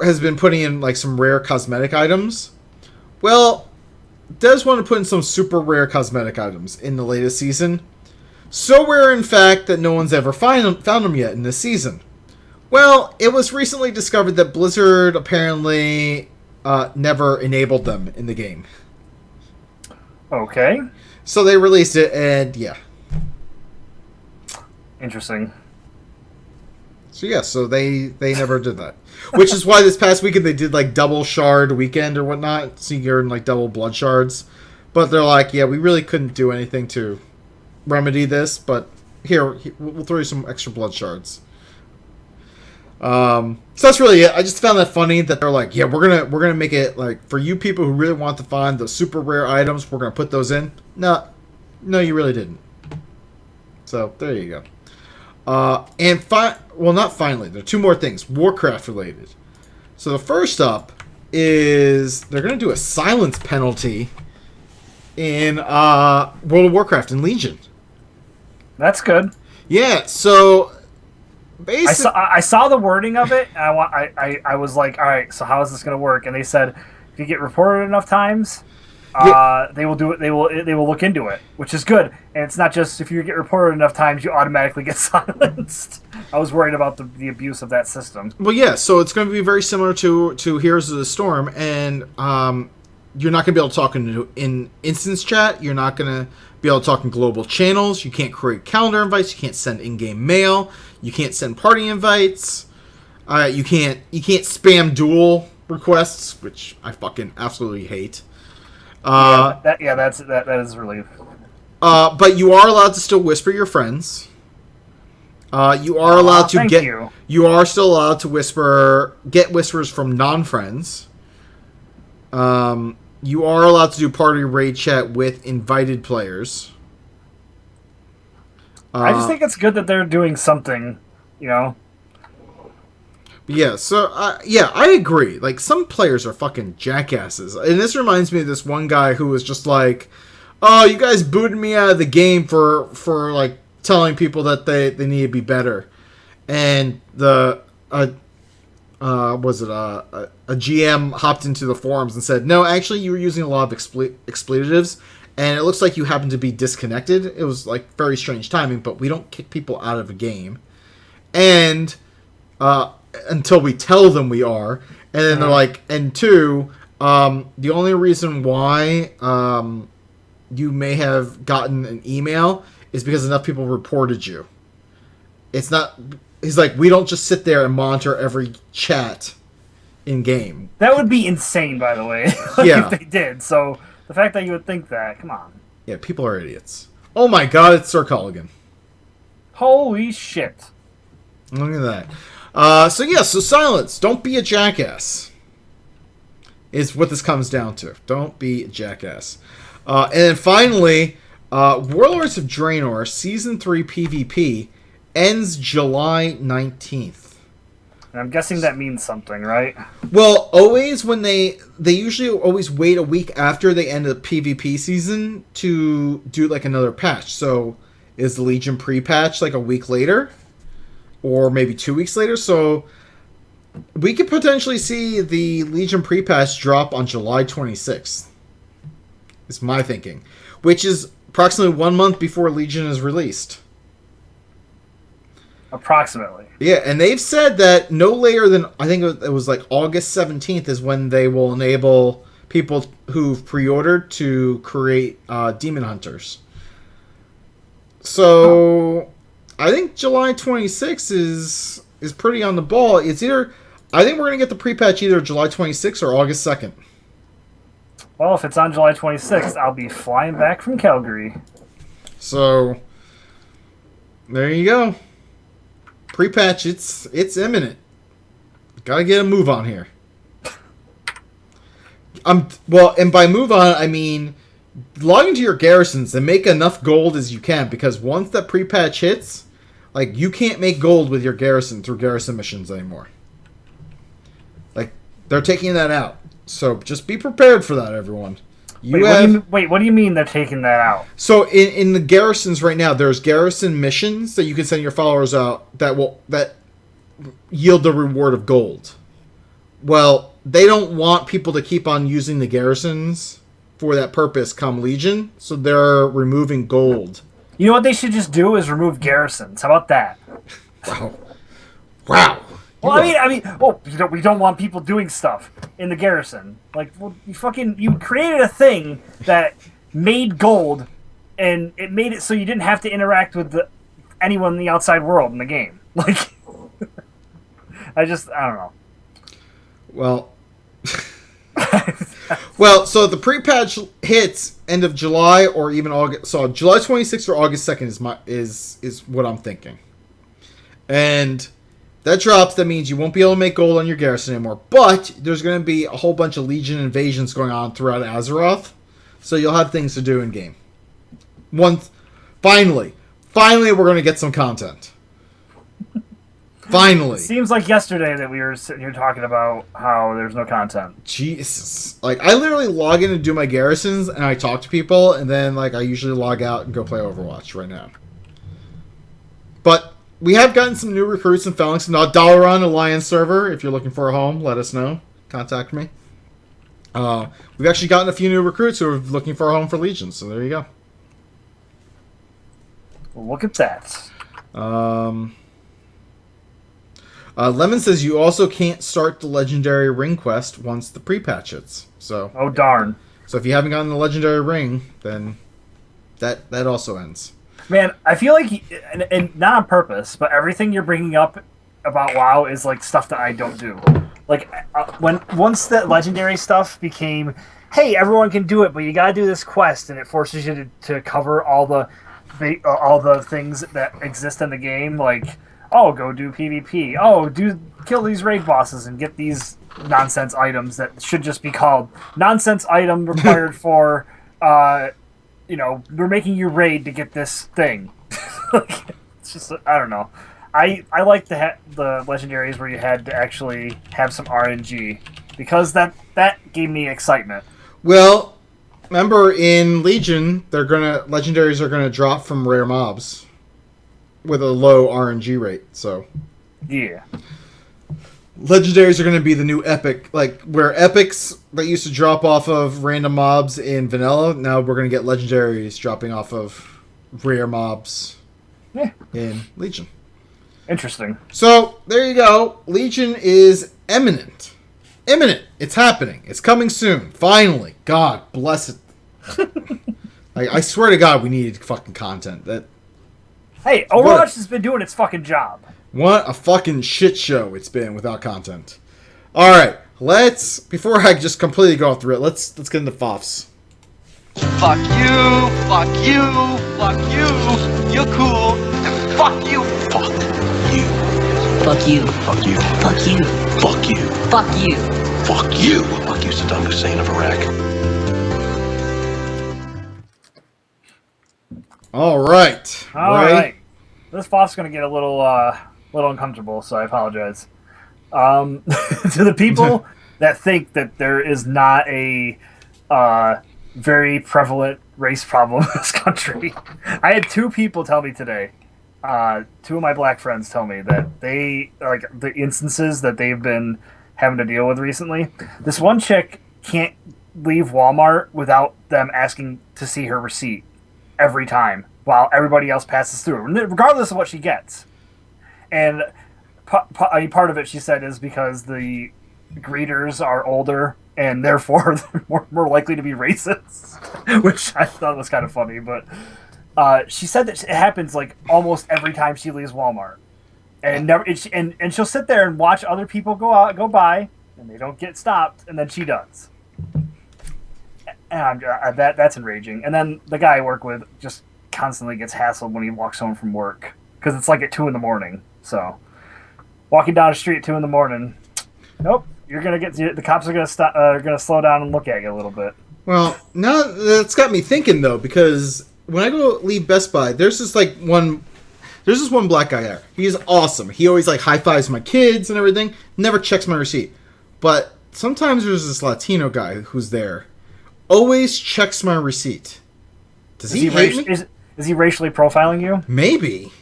has been putting in like some rare cosmetic items. Well, does want to put in some super rare cosmetic items in the latest season. So rare, in fact, that no one's ever found them yet in this season. Well, it was recently discovered that Blizzard apparently never enabled them in the game. Okay. So they released it, and yeah. Interesting. So yeah, so they never did that, which is why this past weekend they did like double shard weekend or whatnot, so you earn like double blood shards. But they're like, yeah, we really couldn't do anything to remedy this, but here we'll throw you some extra blood shards. So that's really it. I just found that funny that they're like, yeah, we're gonna make it like for you people who really want to find the super rare items, we're gonna put those in. No, you really didn't. So there you go. Not finally. There are two more things Warcraft related. So the first up is they're gonna do a silence penalty in World of Warcraft and Legion. That's good. Yeah. So basically, I saw the wording of it. And I was like, all right. So how is this gonna work? And they said if you get reported enough times. They will do it. They will look into it, which is good. And it's not just if you get reported enough times, you automatically get silenced. I was worried about the abuse of that system. Well, yeah. So it's going to be very similar to Heroes of the Storm, and you're not going to be able to talk in instance chat. You're not going to be able to talk in global channels. You can't create calendar invites. You can't send in-game mail. You can't send party invites. You can't spam duel requests, which I fucking absolutely hate. That is relief. But you are allowed to still whisper your friends. You are allowed to You are still allowed to get whispers from non-friends. You are allowed to do party raid chat with invited players. I just think it's good that they're doing something, you know. Yeah, so, I agree. Like, some players are fucking jackasses. And this reminds me of this one guy who was just like, oh, you guys booted me out of the game for like, telling people that they need to be better. And a GM hopped into the forums and said, no, actually, you were using a lot of expletives, and it looks like you happen to be disconnected. It was, like, very strange timing, but we don't kick people out of a game. And, until we tell them we are, and then they're like, and two, the only reason why you may have gotten an email is because enough people reported you. It's not. He's like, we don't just sit there and monitor every chat in game. That would be insane, by the way. Yeah, if they did. So the fact that you would think that, come on. Yeah, people are idiots. Oh my god, it's Sir Culligan. Holy shit! Look at that. So silence. Don't be a jackass. Is what this comes down to. Don't be a jackass. And then finally, Warlords of Draenor Season 3 PvP ends July 19th. And I'm guessing that means something, right? Well, always when they usually always wait a week after they end the PvP season to do like another patch. So is the Legion pre-patch like a week later? Or maybe 2 weeks later, so we could potentially see the Legion pre-patch drop on July 26th. Is my thinking. Which is approximately 1 month before Legion is released. Approximately. Yeah, and they've said that no later than, I think it was like August 17th is when they will enable people who've pre-ordered to create Demon Hunters. So I think July 26th is pretty on the ball. It's either, I think we're going to get the pre-patch either July 26th or August 2nd. Well, if it's on July 26th, I'll be flying back from Calgary. So, there you go. Pre-patch, it's imminent. Gotta get a move on here. Well, and by move on, I mean log into your garrisons and make enough gold as you can, because once that pre-patch hits, like, you can't make gold with your garrison through garrison missions anymore. Like, they're taking that out. So just be prepared for that, everyone. What do you mean they're taking that out? So in the garrisons right now, there's garrison missions that you can send your followers out that yield the reward of gold. Well, they don't want people to keep on using the garrisons for that purpose come Legion, so they're removing gold. You know what they should just do is remove garrisons. How about that? Wow. Well, we don't want people doing stuff in the garrison. Like, well, you created a thing that made gold, and it made it so you didn't have to interact with the anyone in the outside world in the game. Like, I don't know. Well, well, so the pre-patch hits end of July or even August. So July 26th or August 2nd is what I'm thinking. And that drops. That means you won't be able to make gold on your garrison anymore. But there's going to be a whole bunch of Legion invasions going on throughout Azeroth. So you'll have things to do in game. Finally, we're going to get some content. Finally. It seems like yesterday that we were sitting here talking about how there's no content. Jesus. Like, I literally log in and do my garrisons, and I talk to people, and then, like, I usually log out and go play Overwatch right now. But we have gotten some new recruits in Phalanx. Now, Dalaran Alliance server, if you're looking for a home, let us know. Contact me. We've actually gotten a few new recruits who are looking for a home for Legion, so there you go. Well, look at that. Lemon says you also can't start the Legendary Ring quest once the pre-patch hits. So, oh, darn. So if you haven't gotten the Legendary Ring, then that also ends. Man, I feel like, and not on purpose, but everything you're bringing up about WoW is like stuff that I don't do. Like, once the Legendary stuff became, hey, everyone can do it, but you gotta do this quest, and it forces you to cover all the things that exist in the game, like, oh, go do PvP. Oh, kill these raid bosses and get these nonsense items that should just be called nonsense item required for, we're making you raid to get this thing. It's just, I don't know. I like the legendaries where you had to actually have some RNG because that gave me excitement. Well, remember in Legion, legendaries are gonna drop from rare mobs with a low RNG rate, so yeah. Legendaries are going to be the new epic, like where epics that used to drop off of random mobs in vanilla, now we're going to get legendaries dropping off of rare mobs in Legion. Interesting. So, there you go. Legion is imminent. It's happening. It's coming soon. Finally. God bless it. Like, I swear to God we needed fucking content. Hey, Overwatch has been doing its fucking job. What a fucking shit show it's been without content. Alright, before I just completely go off the rail, let's get into FOFs. Fuck you, fuck you, fuck you, you're cool, and fuck you, fuck you. Fuck you. Fuck you. Fuck you. Fuck you. Fuck you. Fuck you. Fuck you, Saddam Hussein of Iraq. All right. This FOF's going to get a little uncomfortable, so I apologize. To the people that think that there is not a very prevalent race problem in this country, I had two people tell me today. Two of my black friends tell me that they, like, the instances that they've been having to deal with recently. This one chick can't leave Walmart without them asking to see her receipt every time while everybody else passes through, regardless of what she gets. And part of it, she said, is because the greeters are older and therefore they're more likely to be racist, which I thought was kind of funny. But she said that it happens like almost every time she leaves Walmart, and and she'll sit there and watch other people go by, and they don't get stopped, and then she does. And that's enraging. And then the guy I work with just constantly gets hassled when he walks home from work because it's like at 2 a.m. So walking down the street at 2 a.m, nope, you're gonna get the cops are gonna stop. Gonna slow down and look at you a little bit. Well, now that's got me thinking though, because when I go leave Best Buy, there's this one black guy there. He's awesome. He always like high fives my kids and everything. Never checks my receipt. But sometimes there's this Latino guy who's there. Always checks my receipt. Does he hate me? Is he racially profiling you? Maybe.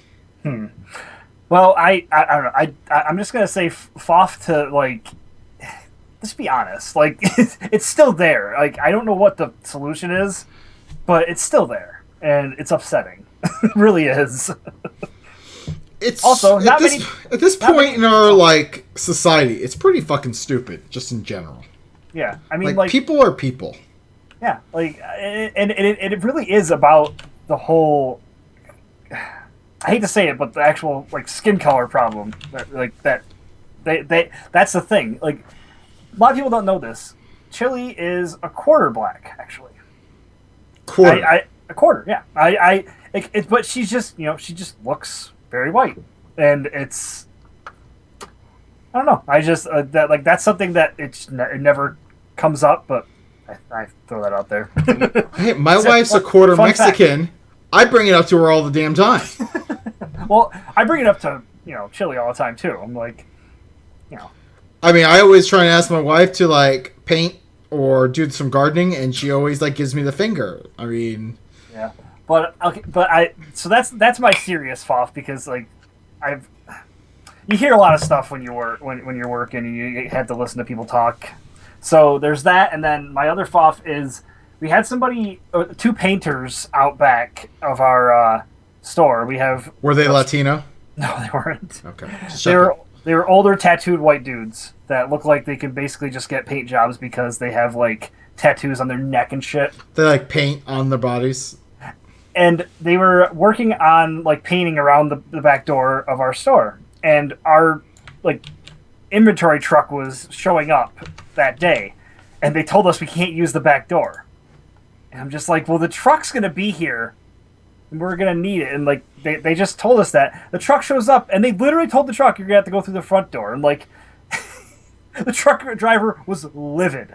Well, I don't know. I'm just gonna say FOF to, like, let's be honest. Like, it's still there. Like, I don't know what the solution is, but it's still there, and it's upsetting. It really is. It's also at this point in our like society, it's pretty fucking stupid, just in general. Yeah, I mean, like people are people. Yeah, like, and it really is about the whole. I hate to say it, but the actual like skin color problem, that's the thing. Like a lot of people don't know this. Chili is a quarter black, actually. Quarter. A quarter, yeah. But she's just, she just looks very white, and it's, I don't know. I just that's something that it never comes up, but I throw that out there. Hey, my wife's a quarter Mexican. Fact. I bring it up to her all the damn time. Well, I bring it up to Chili all the time too. I'm like, I mean, I always try and ask my wife to like paint or do some gardening, and she always like gives me the finger. I mean, yeah, so that's my serious FOF, because like you hear a lot of stuff when you're working and you have to listen to people talk. So there's that, and then my other FOF is we had two painters out back of our store. Were they Latino? No, they weren't. Okay. They were older tattooed white dudes that look like they can basically just get paint jobs because they have like tattoos on their neck and shit. They like paint on their bodies. And they were working on like painting around the back door of our store. And our like inventory truck was showing up that day. And they told us we can't use the back door. And I'm just like, well, the truck's going to be here. And we're going to need it. And like they just told us that. The truck shows up and they literally told the truck you're going to have to go through the front door. And like the truck driver was livid.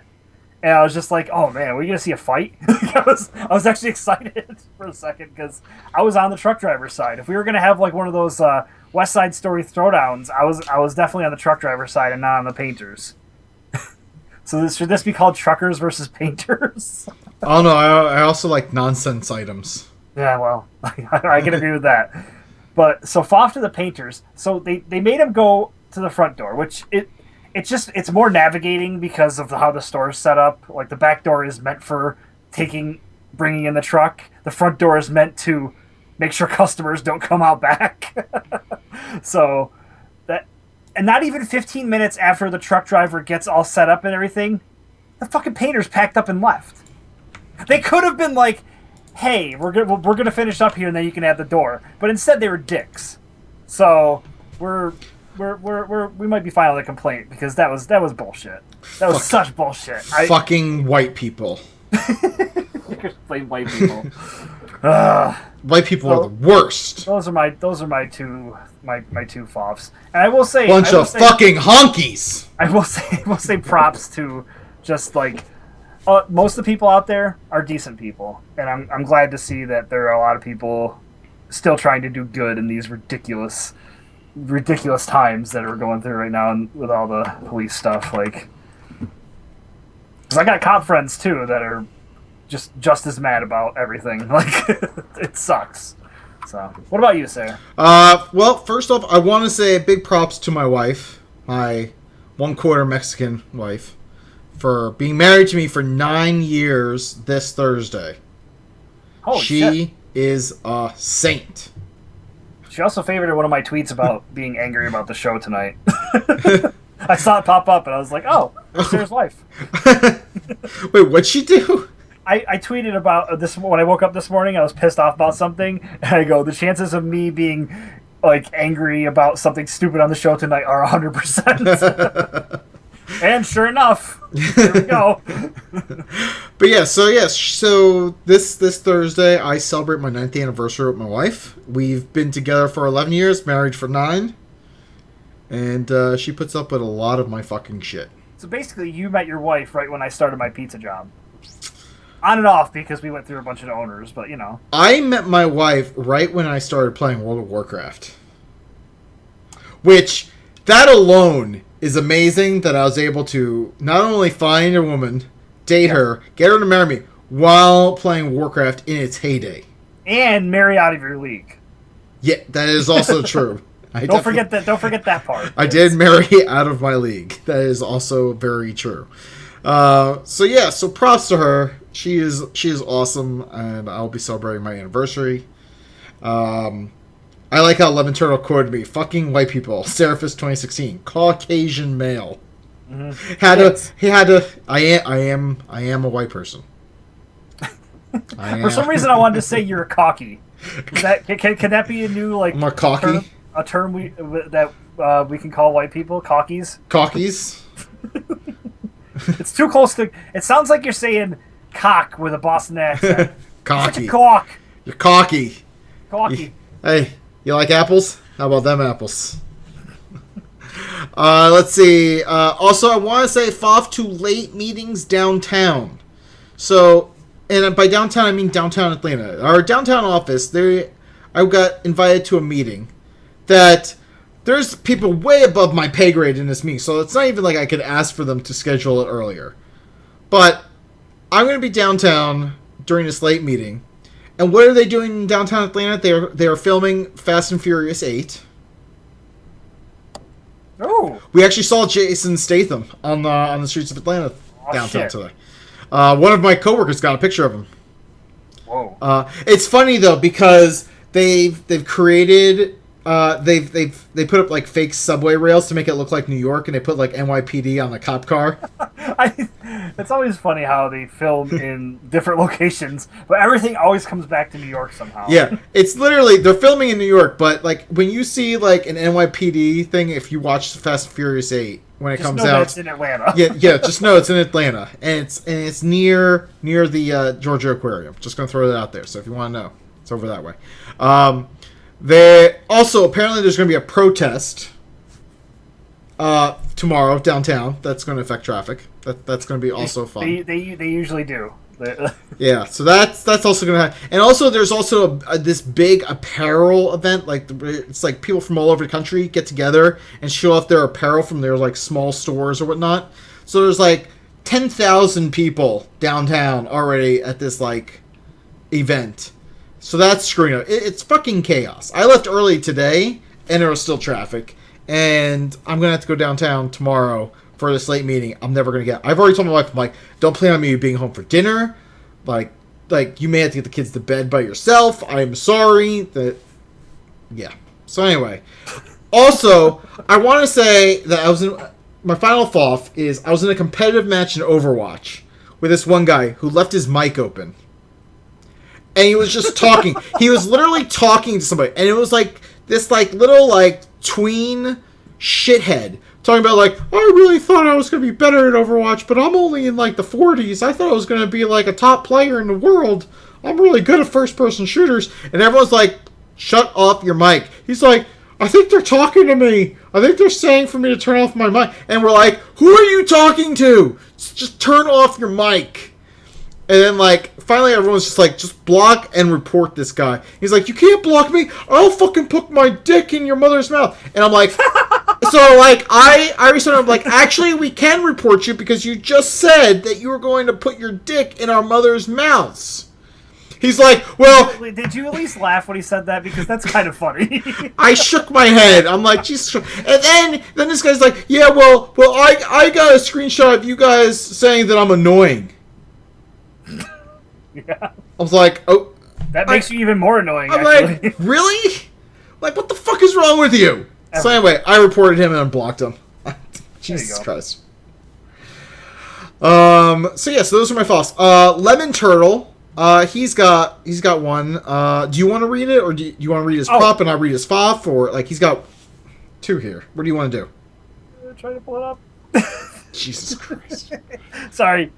And I was just like, oh man, are we going to see a fight? I was actually excited for a second because I was on the truck driver's side. If we were going to have like one of those West Side Story throwdowns, I was definitely on the truck driver's side and not on the painters. So should this be called truckers versus painters? Oh no, I also like nonsense items. Yeah, well, I can agree with that. But so FOF to the painters. So they made him go to the front door, which it's more navigating because of how the store is set up. Like the back door is meant for bringing in the truck. The front door is meant to make sure customers don't come out back. So that, and not even 15 minutes after the truck driver gets all set up and everything, the fucking painters packed up and left. They could have been like, hey, we're gonna finish up here and then you can have the door. But instead they were dicks. So we might be filing a complaint because that was bullshit. That was such bullshit. Fucking white people. Blame white people. White people are the worst. Those are my two FOFs. And I will say bunch of fucking honkies. I will say props to just like most of the people out there are decent people, and I'm glad to see that there are a lot of people still trying to do good in these ridiculous times that we're going through right now, and with all the police stuff. Like, because I got cop friends too that are just as mad about everything. Like, it sucks. So, what about you, Sarah? Well, first off, I want to say big props to my wife, my 1/4 Mexican wife, for being married to me for 9 years this Thursday. Holy she shit. Is a saint. She also favorited one of my tweets about being angry about the show tonight. I saw it pop up and I was like, oh, there's Sarah's wife. Wait, what'd she do? I tweeted about this when I woke up this morning. I was pissed off about something, and I go, the chances of me being like angry about something stupid on the show tonight are 100%. And sure enough, here we go. But yeah, so this Thursday I celebrate my 9th anniversary with my wife. We've been together for 11 years, married for 9, and she puts up with a lot of my fucking shit. So basically, you met your wife right when I started my pizza job. On and off, because we went through a bunch of owners, but you know. I met my wife right when I started playing World of Warcraft. Which, that alone is amazing that I was able to not only find a woman, date her, get her to marry me, while playing Warcraft in its heyday. And marry out of your league. Yeah, that is also true. Don't forget that part. I did marry out of my league. That is also very true. So props to her. She is awesome, and I'll be celebrating my anniversary. I like how Lemon Turtle quoted me, "Fucking white people, Seraphis 2016, Caucasian male." Mm-hmm. I am a white person. For some reason, I wanted to say you're cocky. Can that be a new like More cocky? term we can call white people cockies? Cockies? It's too close to. It sounds like you're saying cock with a Boston accent. Cocky. Such a cock. You're cocky. Cocky. Hey, you like apples? How about them apples? Let's see. Also, I want to say FOF to late meetings downtown. So, and by downtown, I mean downtown Atlanta. Our downtown office, I got invited to a meeting that there's people way above my pay grade in this meeting. So it's not even like I could ask for them to schedule it earlier. But I'm going to be downtown during this late meeting. And what are they doing in downtown Atlanta? They are filming Fast and Furious 8. Oh. We actually saw Jason Statham on the streets of Atlanta downtown today. One of my coworkers got a picture of him. Whoa. It's funny though because they've created they put up like fake subway rails to make it look like New York, and they put like NYPD on the cop car. It's always funny how they film in different locations, but everything always comes back to New York somehow. Yeah, it's literally they're filming in New York, but like when you see like an NYPD thing, if you watch Fast and Furious 8 when it just comes know out, that it's in Atlanta. yeah, just know it's in Atlanta, and it's near the Georgia Aquarium. Just gonna throw that out there. So if you want to know, it's over that way. Apparently there's going to be a protest tomorrow downtown. That's going to affect traffic. That's going to be also fun. They usually do. Yeah, so that's also going to happen. And also there's also this big apparel event. Like it's like people from all over the country get together and show off their apparel from their like small stores or whatnot. So there's like 10,000 people downtown already at this like event. So that's screwing up. It's fucking chaos. I left early today, and there was still traffic. And I'm going to have to go downtown tomorrow for this late meeting. I'm never going to get... I've already told my wife, I'm like, don't plan on me being home for dinner. Like you may have to get the kids to bed by yourself. I'm sorry. Yeah. So anyway. Also, I want to say that I was in... My final FOF is I was in a competitive match in Overwatch with this one guy who left his mic open. And he was just talking. He was literally talking to somebody. And it was like this like little like tween shithead. Talking about like, I really thought I was going to be better at Overwatch, but I'm only in like the 40s. I thought I was going to be like a top player in the world. I'm really good at first person shooters. And everyone's like, shut off your mic. He's like, I think they're talking to me. I think they're saying for me to turn off my mic. And we're like, who are you talking to? Just turn off your mic. And then, like, finally everyone's just like, just block and report this guy. He's like, you can't block me. I'll fucking put my dick in your mother's mouth. And I'm like, so, like, I responded, I'm like, actually, we can report you because you just said that you were going to put your dick in our mother's mouths. He's like, well... Did you at least laugh when he said that? Because that's kind of funny. I shook my head. I'm like, Jesus. And then this guy's like, yeah, well, I got a screenshot of you guys saying that I'm annoying. Yeah. I was like, oh. That makes you even more annoying, I'm actually. like, really? Like, what the fuck is wrong with you? So anyway, I reported him and unblocked him. Jesus Christ. So those are my thoughts. Lemon Turtle. He's got one. Do you want to read it, or do you want to read his prop and I read his FOF, or like he's got two here? What do you want to do? Try to pull it up. Jesus Christ. Sorry.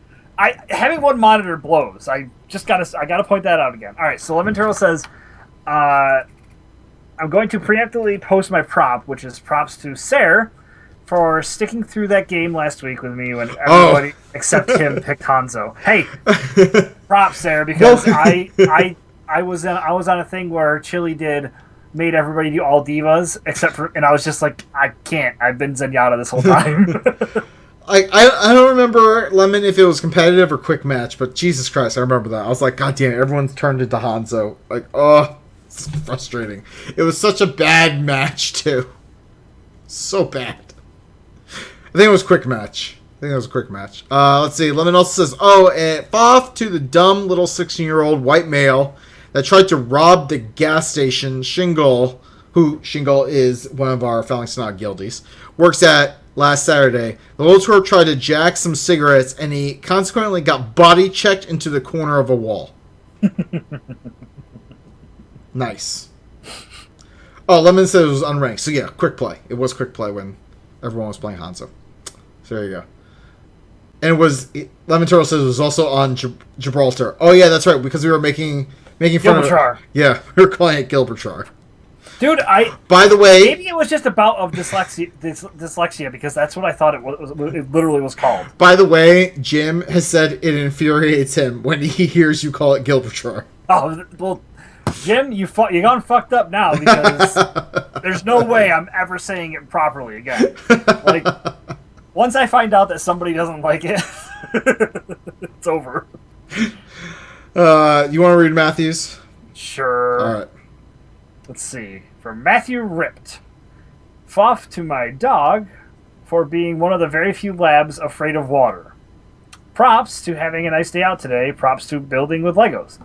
Having one monitor blows. I gotta point that out again. All right, so Lemon Turtle says, I'm going to preemptively post my prop, which is props to Sarah for sticking through that game last week with me when everybody except him picked Hanzo. Hey, props, Sarah, because I was on a thing where Chili made everybody do all divas except for, and I was just like, I can't. I've been Zenyatta this whole time. I don't remember, Lemon, if it was competitive or quick match, but Jesus Christ, I remember that. I was like, God damn it, everyone's turned into Hanzo. Like, oh, it's frustrating. It was such a bad match, too. So bad. I think it was quick match. Let's see, Lemon also says, FOF to the dumb little 16-year-old white male that tried to rob the gas station Shingle, who Shingle is one of our Failing Snot guildies, works at last Saturday. The little twerp tried to jack some cigarettes, and he consequently got body checked into the corner of a wall. Nice. Oh, Lemon said it was unranked. So yeah, quick play. It was quick play when everyone was playing Hanzo. So there you go. And Lemon Turtle says it was also on Gibraltar. Oh yeah, that's right, because we were making fun of it. Yeah, we were calling it Gibraltar. Dude, By the way, maybe it was just a bout of dyslexia because that's what I thought it was. It literally was called. By the way, Jim has said it infuriates him when he hears you call it Gibraltar. Oh well, Jim, you gone fucked up now because there's no way I'm ever saying it properly again. Like, once I find out that somebody doesn't like it, it's over. You want to read Matthew's? Sure. All right. Let's see. From Matthew Ripped. Foff to my dog for being one of the very few labs afraid of water. Props to having a nice day out today. Props to building with Legos.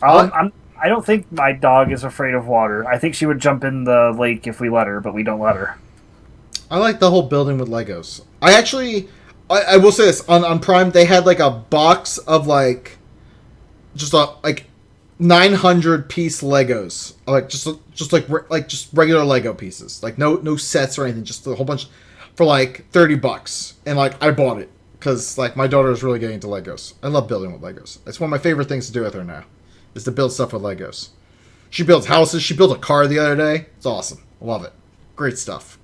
I don't think my dog is afraid of water. I think she would jump in the lake if we let her, but we don't let her. I like the whole building with Legos. I will say this. On Prime, they had like a box of like 900 piece Legos. Like just regular Lego pieces. Like no sets or anything. Just a whole bunch for like $30. And like I bought it because like my daughter is really getting into Legos. I love building with Legos. It's one of my favorite things to do with her now. Is to build stuff with Legos. She builds houses. She built a car the other day. It's awesome. I love it. Great stuff.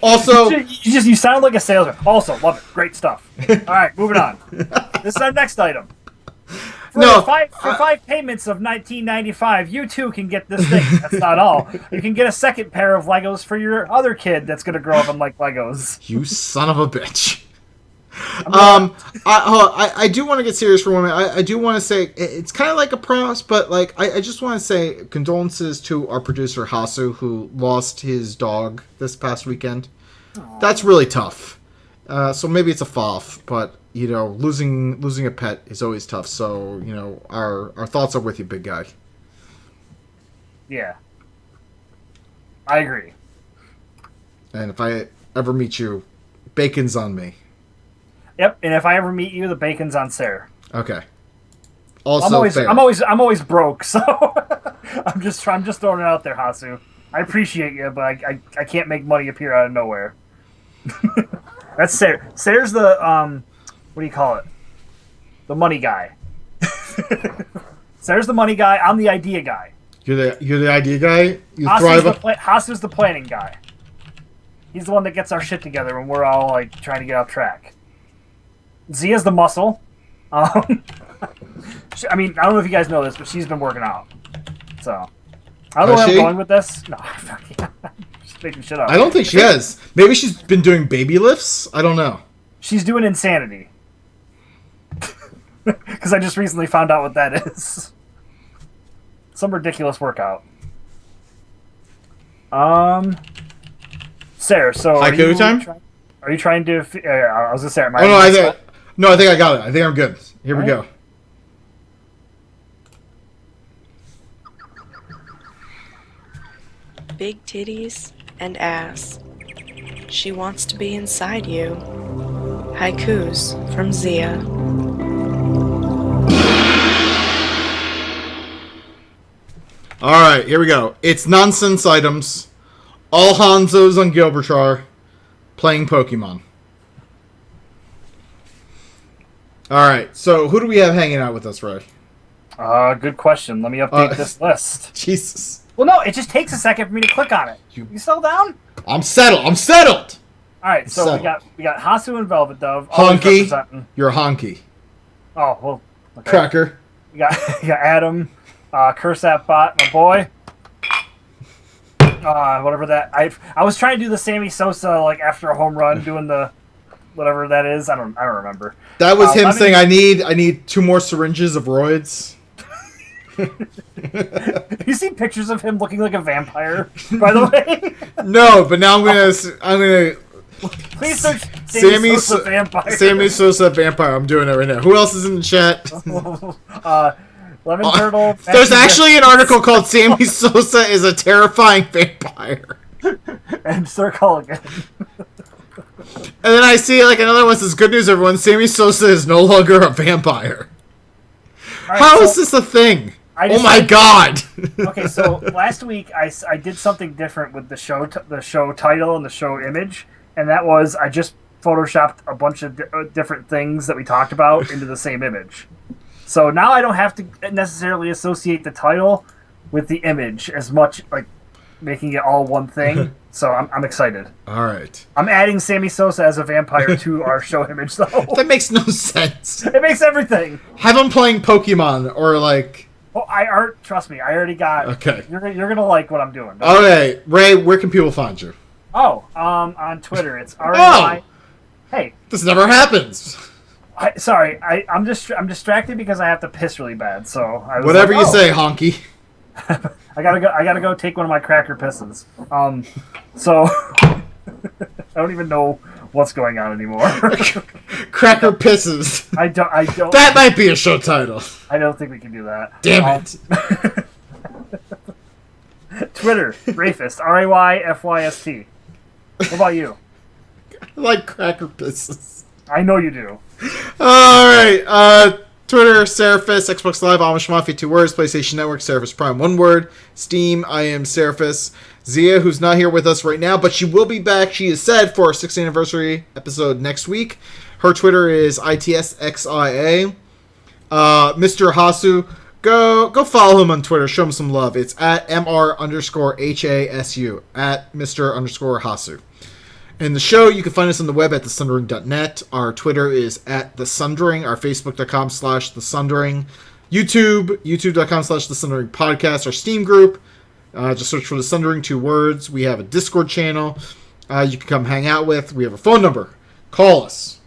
Also, you sound like a salesman. Also, love it. Great stuff. All right, moving on. This is our next item. For five payments of $19.95, you too can get this thing. That's not all. You can get a second pair of Legos for your other kid that's going to grow up and like Legos. You son of a bitch. I do want to get serious for a moment. I do want to say it's kind of like a promise, but like I just want to say condolences to our producer Hasu, who lost his dog this past weekend. Aww. That's really tough. So maybe it's a FOF, but you know, losing a pet is always tough. So you know, our thoughts are with you, big guy. Yeah, I agree. And if I ever meet you, bacon's on me. Yep, and if I ever meet you, the bacon's on Sarah. Okay. Also, I'm always broke, so I'm just throwing it out there, Hasu. I appreciate you, but I can't make money appear out of nowhere. That's Sarah. Sarah's the what do you call it? The money guy. Sarah's the money guy. I'm the idea guy. You're the idea guy. Hasu's the planning guy. He's the one that gets our shit together when we're all like trying to get off track. Zia's the muscle. I mean, I don't know if you guys know this, but she's been working out. So, I don't know where I'm going with this. No, just making shit up. I don't think she has. Maybe she's been doing baby lifts. I don't know. She's doing insanity. Because I just recently found out what that is. Some ridiculous workout. Sarah, so are you trying to? I was gonna say, I think I got it. I think I'm good. Here we go. Big titties and ass. She wants to be inside you. Haikus from Zia. Alright, here we go. It's nonsense items. All Hanzos on Gibraltar playing Pokemon. Alright, so who do we have hanging out with us, Ray? Good question. Let me update this list. Jesus. Well, no, it just takes a second for me to click on it. You settle down? I'm settled! Alright, so we got Hasu and Velvet Dove. Honky. You're a honky. Oh, well. Okay. Cracker. You got Adam, Curse That Bot, my boy. Whatever that. I was trying to do the Sammy Sosa like after a home run, doing the whatever that is. I don't remember. That was him saying, "I need 2 more syringes of roids." You see pictures of him looking like a vampire, by the way? No, but now I'm gonna. Please search Sammy Sosa vampire. Sammy Sosa vampire. I'm doing it right now. Who else is in the chat? Lemon Turtle. There's actually an article called "Sammy Sosa is a terrifying vampire." And circle again. And then I see like another one says, "Good news, everyone! Sammy Sosa is no longer a vampire." right, How is this a thing? Oh my god! Okay, so last week I did something different with the show title and the show image, and that was I just photoshopped a bunch of different things that we talked about into the same image. So now I don't have to necessarily associate the title with the image as much, like making it all one thing. So I'm excited. All right. I'm adding Sammy Sosa as a vampire to our show image, though. That makes no sense. It makes everything. Have him playing Pokemon or like. Oh, trust me, I already got. Okay. You're gonna like what I'm doing. Okay, Ray, where can people find you? Oh, on Twitter, it's RAY. Oh! Hey. This never happens. I'm distracted because I have to piss really bad. So whatever you say, honky. I gotta go take one of my cracker pisses. So I don't even know what's going on anymore. Cracker pisses. I don't. That might be a show title. I don't think we can do that. Damn it. Twitter, Rayfist, RAYFYST. What about you? I like cracker pisses. I know you do. Alright, Twitter, Seraphis, Xbox Live, Amish Mafia, 2 words, PlayStation Network, Seraphis Prime, 1 word, Steam, I am Seraphis. Zia, who's not here with us right now, but she will be back, she is said, for our 6th anniversary episode next week. Her Twitter is ITSXIA. Mr. Hasu, go follow him on Twitter, show him some love. It's at MR_HASU, at Mr. Hasu. And the show, you can find us on the web at thesundering.net. Our Twitter is at thesundering. Our Facebook.com/thesundering. YouTube.com/thesundering podcast. Our Steam group, just search for The Sundering, 2 words. We have a Discord channel you can come hang out with. We have a phone number. Call us.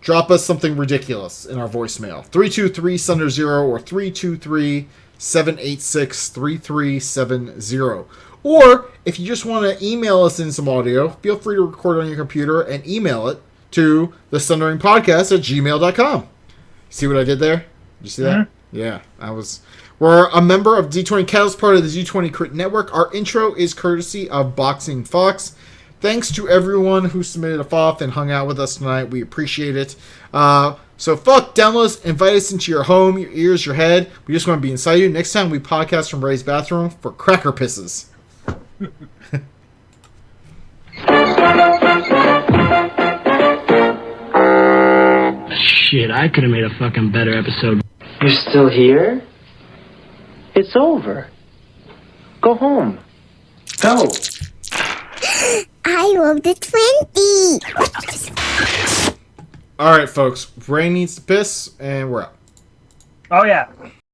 Drop us something ridiculous in our voicemail. 323-SUNDER-0 or 323-786-3370. Or, if you just want to email us in some audio, feel free to record on your computer and email it to thesunderinpodcast@gmail.com. See what I did there? Did you see that? Mm-hmm. Yeah, we're a member of D20 Kettles, part of the D20 Crit Network. Our intro is courtesy of Boxing Fox. Thanks to everyone who submitted a FOF and hung out with us tonight. We appreciate it. So fuck, download us, invite us into your home, your ears, your head. We just want to be inside you. Next time we podcast from Ray's bathroom for cracker pisses. Shit, I could have made a fucking better episode. You're still here? It's over. Go home. Go. I love the 20. Alright, folks. Ray needs to piss, and we're out. Oh, yeah.